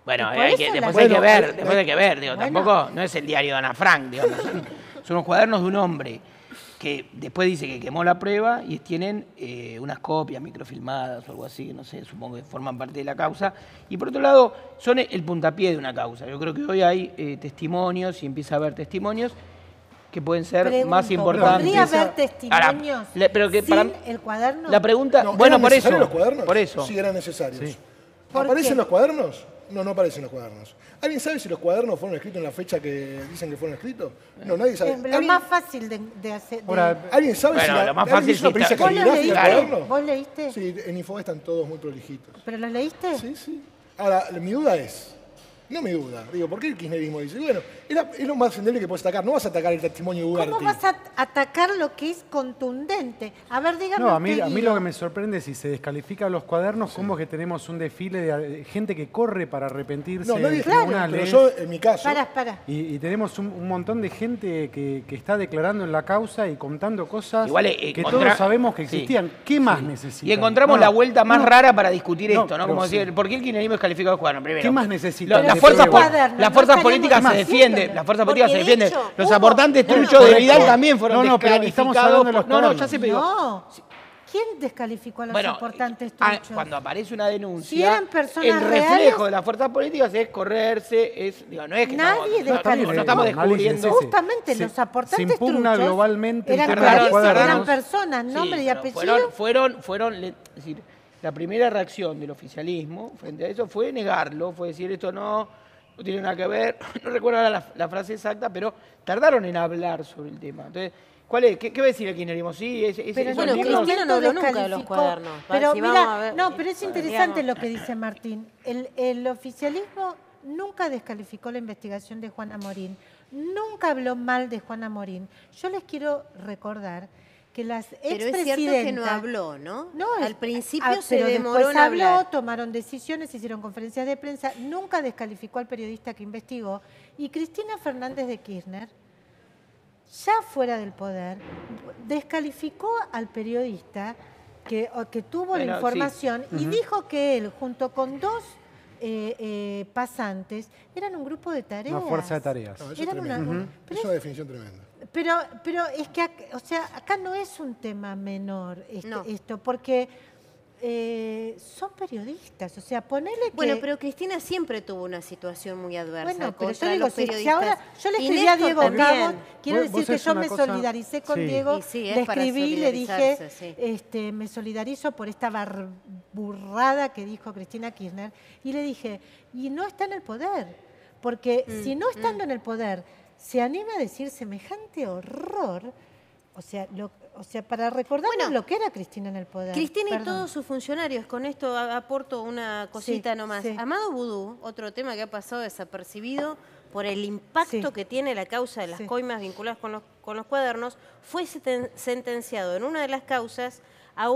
Bueno, Y por hay eso que, la- después hay que Bueno, ver, después hay que ver, digo, bueno. tampoco no es el diario de Ana Frank, digo, son unos cuadernos de un hombre que después dice que quemó la prueba y tienen unas copias microfilmadas o algo así, no sé, supongo que forman parte de la causa. Y por otro lado, son el puntapié de una causa. Yo creo que hoy hay testimonios y empieza a haber testimonios que pueden ser Pregunto, más importantes. ¿podría haber testimonios pero que sin para- el cuaderno? La pregunta, No, bueno, ¿eran por eso, necesarios los cuadernos? por eso. Sí, eran necesarios. ¿Por ¿Aparecen qué? los cuadernos? No, no aparecen los cuadernos. ¿Alguien sabe si los cuadernos fueron escritos en la fecha que dicen que fueron escritos? No, nadie sabe. Es lo ¿Alguien- más fácil de hacer. ¿Alguien sabe Bueno, si lo más alguien fácil hizo una sí pericia está- ¿Vos los caligráfica leíste? en el cuaderno? ¿Vos leíste? Sí, en Info están todos muy prolijitos. ¿Pero los leíste? Sí, sí. Ahora, mi duda es, No me duda. Digo, ¿por qué el kirchnerismo dice? Bueno, es lo más endeble que puedes atacar. No vas a atacar el testimonio de Ugarte. ¿Cómo vas a atacar lo que es contundente? A ver, dígame. No, a mí lo que me sorprende es si se descalifica los cuadernos, cómo es que tenemos un desfile de gente que corre para arrepentirse No, en claro, tribunales. pero yo, en mi caso... Para. Y tenemos un montón de gente que está declarando en la causa y contando cosas Igual, que todos sabemos que existían. ¿Qué más necesitan? Y encontramos la vuelta más rara para discutir esto, ¿no? Como sí. decir, ¿por qué el kirchnerismo descalifica los cuadernos? Primero, ¿Qué más necesitan? Las fuerzas políticas se defienden. Las fuerzas políticas se defienden. Los aportantes truchos de Vidal también fueron descalificados. No, ya sé, pero... No. ¿Quién descalificó a los aportantes truchos? Cuando aparece una denuncia, si eran personas el reflejo reales, de las fuerzas políticas es correrse, no es que nadie no estamos descubriendo. Justamente los aportantes se impugna truchos globalmente eran personas, nombre y apellido. Fueron, es decir, la primera reacción del oficialismo frente a eso fue negarlo, fue decir esto no tiene nada que ver, no recuerdo ahora la frase exacta, pero tardaron en hablar sobre el tema. Entonces, ¿cuál es? ¿Qué va a decir el kirchnerismo? Sí, pero bueno, Cristina no habló nunca de los cuadernos. Pero mira, pero es interesante lo que dice Martín. El oficialismo nunca descalificó la investigación de Juana Morín, nunca habló mal de Juana Morín. Yo les quiero recordar que las expresidentas... Pero es cierto que no habló, ¿no? Al principio se pero demoró después en hablar. habló, tomaron decisiones, hicieron conferencias de prensa, nunca descalificó al periodista que investigó. Y Cristina Fernández de Kirchner, ya fuera del poder, descalificó al periodista que tuvo la información y dijo que él, junto con dos pasantes, eran un grupo de tareas. Una fuerza de tareas. No, eso es tremendo. Es una definición tremenda. Pero es que, acá no es un tema menor esto, porque son periodistas, o sea, ponele que... Bueno, pero Cristina siempre tuvo una situación muy adversa bueno, pero contra yo digo, los periodistas. Si ahora yo le escribí a Diego Cabot, quiero decir que yo me solidaricé con Diego, le escribí, le dije, me solidarizo por esta burrada que dijo Cristina Kirchner, y le dije, y no está en el poder, porque si no estando en el poder se anima a decir semejante horror, o sea, para recordarnos lo que era Cristina en el poder. Cristina y todos sus funcionarios, con esto aporto una cosita nomás. Amado Vudú, otro tema que ha pasado desapercibido por el impacto que tiene la causa de las coimas vinculadas con los cuadernos, fue sentenciado en una de las causas a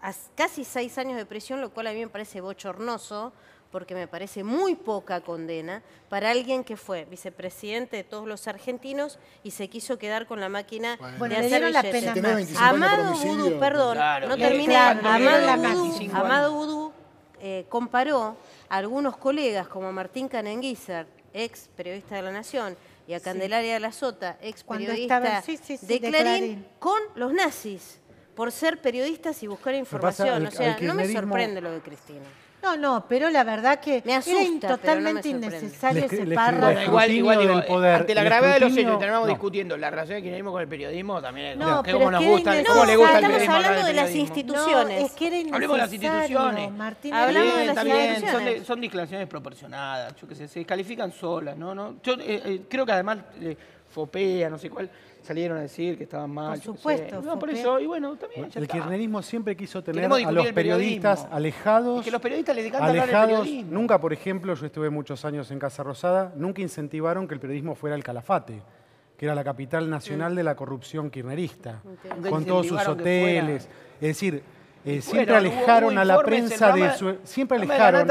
a casi 6 años de prisión, lo cual a mí me parece bochornoso, porque me parece muy poca condena para alguien que fue vicepresidente de todos los argentinos y se quiso quedar con la máquina de hacer billetes. Amado Vudú, perdón, no terminé. Amado Vudú comparó a algunos colegas como Martín Canenguízar, ex periodista de La Nación, y a Candelaria de la Sota, ex periodista de Clarín, con los nazis, por ser periodistas y buscar información. O sea, no me sorprende lo de Cristina. No, pero la verdad que me asusta, era totalmente innecesario ese párrafo. Igual digo, ante la gravedad de los hechos, terminamos discutiendo la relación del kirchnerismo con el periodismo, también cómo nos gusta, cómo le gusta el periodismo. Estamos hablando de las instituciones. Es que era innecesario. Hablemos de las instituciones. Martín, hablamos de las instituciones. Son declaraciones desproporcionadas, yo qué sé, se descalifican solas, ¿no? Yo creo que además Fopea, no sé cuál, salieron a decir que estaban mal. Por supuesto. No, por eso, y bueno, también el kirchnerismo siempre quiso tener a los periodistas alejados. Que los periodistas les encanta hablar del periodismo. Nunca, por ejemplo, yo estuve muchos años en Casa Rosada, nunca incentivaron que el periodismo fuera el Calafate, que era la capital nacional de la corrupción kirchnerista, con todos sus hoteles. Es decir, siempre alejaron a la prensa de su... Siempre alejaron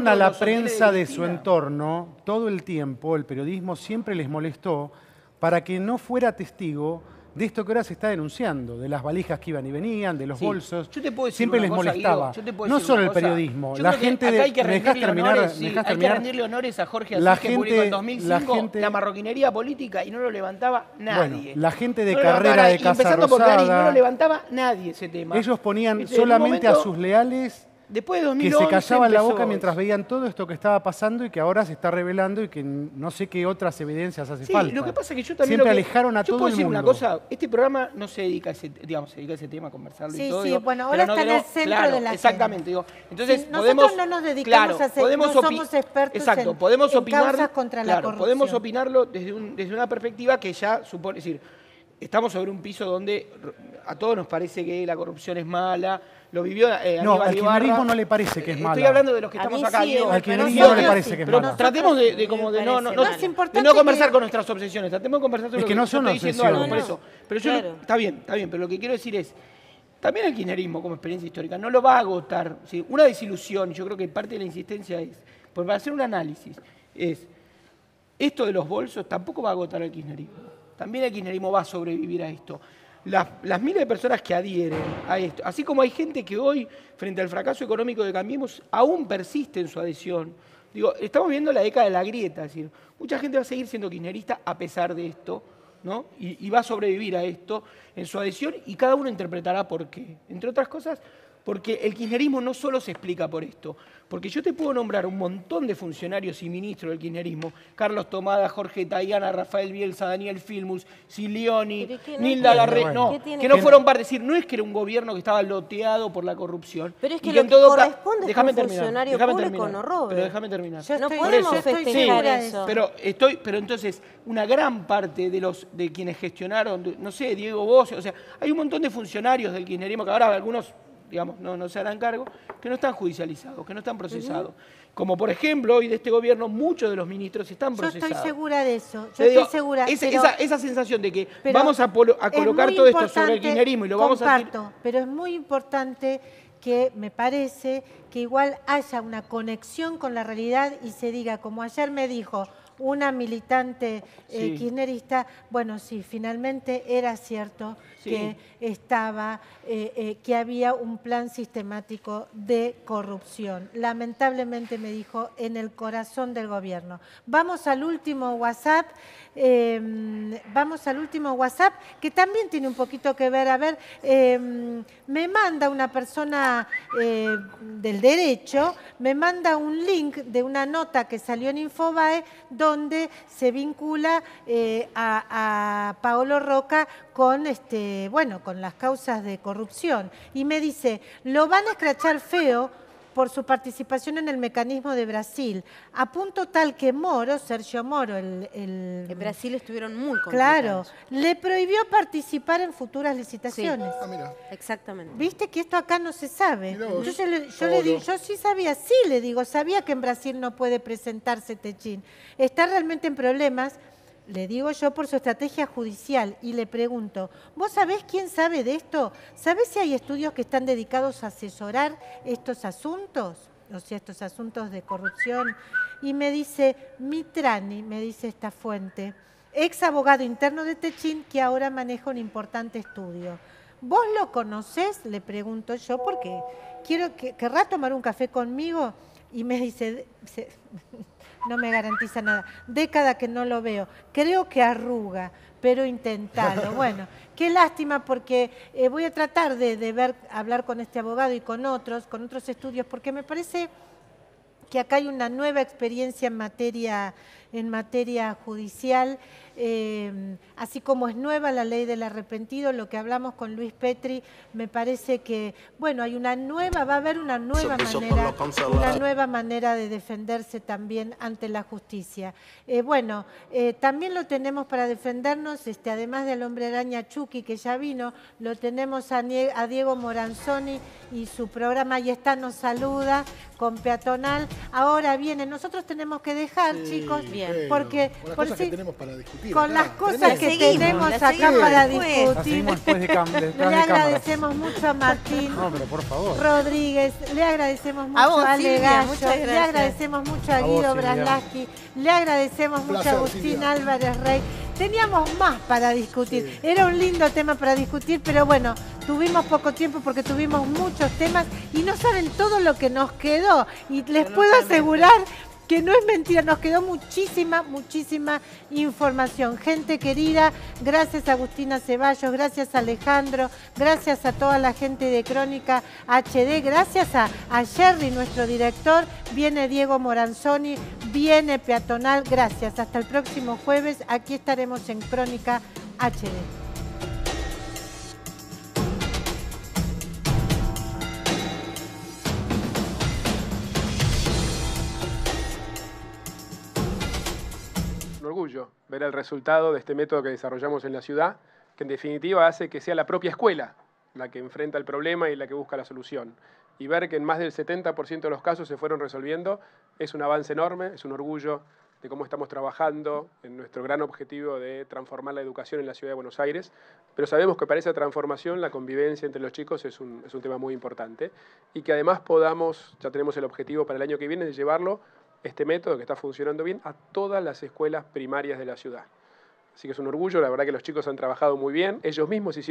a la prensa de su entorno todo el tiempo. El periodismo siempre les molestó para que no fuera testigo de esto que ahora se está denunciando, de las valijas que iban y venían, de los bolsos. Yo te puedo decir siempre les molestaba. No solo el periodismo, la gente de... Hay que rendirle honores a Jorge Asís, que publicó en 2005 la marroquinería política y no lo levantaba nadie. Bueno, la gente de carrera de Casa Rosada... No lo levantaba nadie ese tema. Ellos ponían solamente a sus leales... Después de 2011 que se callaban la boca mientras veían todo esto que estaba pasando y que ahora se está revelando y que no sé qué otras evidencias hace falta. Lo que pasa es que yo también... Siempre alejaron a todo el mundo. Yo puedo decir una cosa, este programa no se dedica a ese, se dedica a ese tema, a conversarlo y todo. Sí, bueno, ahora está en el centro de la exactamente, digo. Entonces, nosotros no nos dedicamos a hacer, no somos expertos en causas contra la corrupción. Podemos opinarlo desde una perspectiva que ya supone, es decir, estamos sobre un piso donde a todos nos parece que la corrupción es mala, lo vivió Aníbal No, al Ibarra. kirchnerismo no le parece que es mala. Estoy hablando de los que A estamos mí acá, sí, Diego. Al kirchnerismo no le parece que es Pero mala. tratemos de no conversar con nuestras obsesiones, tratemos de conversar sobre Es que lo no yo son estoy diciendo obsesiones. algo, por eso. Pero yo Claro. está bien, pero lo que quiero decir es, también el kirchnerismo como experiencia histórica no lo va a agotar. ¿Sí? Una desilusión, yo creo que parte de la insistencia es, pues para hacer un análisis, es, esto de los bolsos tampoco va a agotar al kirchnerismo. También el kirchnerismo va a sobrevivir a esto. Las miles de personas que adhieren a esto, así como hay gente que hoy, frente al fracaso económico de Cambiemos, aún persiste en su adhesión. Digo, estamos viendo la década de la grieta, es decir, mucha gente va a seguir siendo kirchnerista a pesar de esto, ¿no? Y va a sobrevivir a esto en su adhesión y cada uno interpretará por qué. Entre otras cosas, porque el kirchnerismo no solo se explica por esto, porque yo te puedo nombrar un montón de funcionarios y ministros del kirchnerismo, Carlos Tomada, Jorge Tayana, Rafael Bielsa, Daniel Filmus, Silioni, Nilda Larre, no, que no fueron parte, es decir, no es que era un gobierno que estaba loteado por la corrupción. Pero es que y lo en que todo corresponde es que déjame un terminar, funcionario déjame público terminar, no robe. Pero déjame terminar. No Por podemos eso, festejar eso. pero entonces, una gran parte de quienes gestionaron, no sé, Diego Bosse, o sea, hay un montón de funcionarios del kirchnerismo que ahora algunos, digamos, no se harán cargo, que no están judicializados, que no están procesados. Como por ejemplo, hoy de este gobierno, muchos de los ministros están procesados. Yo estoy segura de eso. Te digo, estoy segura. Esa sensación de que vamos a colocar todo esto sobre el kirchnerismo y lo vamos a... Pero es muy importante que me parece que igual haya una conexión con la realidad y se diga, como ayer me dijo una militante kirchnerista, bueno, sí, finalmente era cierto que estaba, que había un plan sistemático de corrupción. Lamentablemente me dijo en el corazón del gobierno. Vamos al último WhatsApp, que también tiene un poquito que ver, a ver, me manda una persona del derecho, me manda un link de una nota que salió en Infobae donde se vincula a Paolo Roca con, con las causas de corrupción. Y me dice, lo van a escrachar feo por su participación en el mecanismo de Brasil, a punto tal que Moro, Sergio Moro, En Brasil estuvieron muy complicados. Claro, le prohibió participar en futuras licitaciones. Sí. Exactamente. Viste que esto acá no se sabe. Entonces yo le digo, yo sí sabía, sabía que en Brasil no puede presentarse Techín. Está realmente en problemas, le digo yo, por su estrategia judicial, y le pregunto, ¿vos sabés quién sabe de esto? ¿Sabés si hay estudios que están dedicados a asesorar estos asuntos? O sea, estos asuntos de corrupción. Y me dice, Mitrani, me dice esta fuente, ex abogado interno de Techín, que ahora maneja un importante estudio. ¿Vos lo conocés? Le pregunto yo, porque querrá tomar un café conmigo, y me dice... No me garantiza nada. Década que no lo veo. Creo que arruga, pero intentalo. Bueno, qué lástima porque voy a tratar de hablar con este abogado y con otros estudios, porque me parece que acá hay una nueva experiencia en materia judicial, así como es nueva la ley del arrepentido, lo que hablamos con Luis Petri, me parece que, bueno, va a haber una nueva manera de defenderse también ante la justicia. También lo tenemos para defendernos, además del hombre araña Chucky, que ya vino, lo tenemos a Diego Moranzoni y su programa Ahí está, nos saluda, con Peatonal. Ahora viene, nosotros tenemos que dejar, chicos, porque con las cosas que tenemos para discutir. Con las cosas que tenemos acá para discutir. Le agradecemos mucho a Martín Rodríguez, le agradecemos mucho a Ale Gallo, le agradecemos mucho a Guido Braslaski, le agradecemos mucho a Agustín Álvarez Rey. Teníamos más para discutir. Era un lindo tema para discutir, pero bueno, tuvimos poco tiempo porque tuvimos muchos temas y no saben todo lo que nos quedó. Y les puedo asegurar que no es mentira, nos quedó muchísima información. Gente querida, gracias a Agustina Ceballos, gracias a Alejandro, gracias a toda la gente de Crónica HD, gracias a Jerry, nuestro director, viene Diego Moranzoni, viene Peatonal, gracias. Hasta el próximo jueves, aquí estaremos en Crónica HD. Orgullo ver el resultado de este método que desarrollamos en la ciudad, que en definitiva hace que sea la propia escuela la que enfrenta el problema y la que busca la solución. Y ver que en más del 70% de los casos se fueron resolviendo es un avance enorme, es un orgullo de cómo estamos trabajando en nuestro gran objetivo de transformar la educación en la Ciudad de Buenos Aires, pero sabemos que para esa transformación la convivencia entre los chicos es un tema muy importante y que además podamos, ya tenemos el objetivo para el año que viene de llevarlo, este método que está funcionando bien, a todas las escuelas primarias de la ciudad. Así que es un orgullo, la verdad que los chicos han trabajado muy bien, ellos mismos hicieron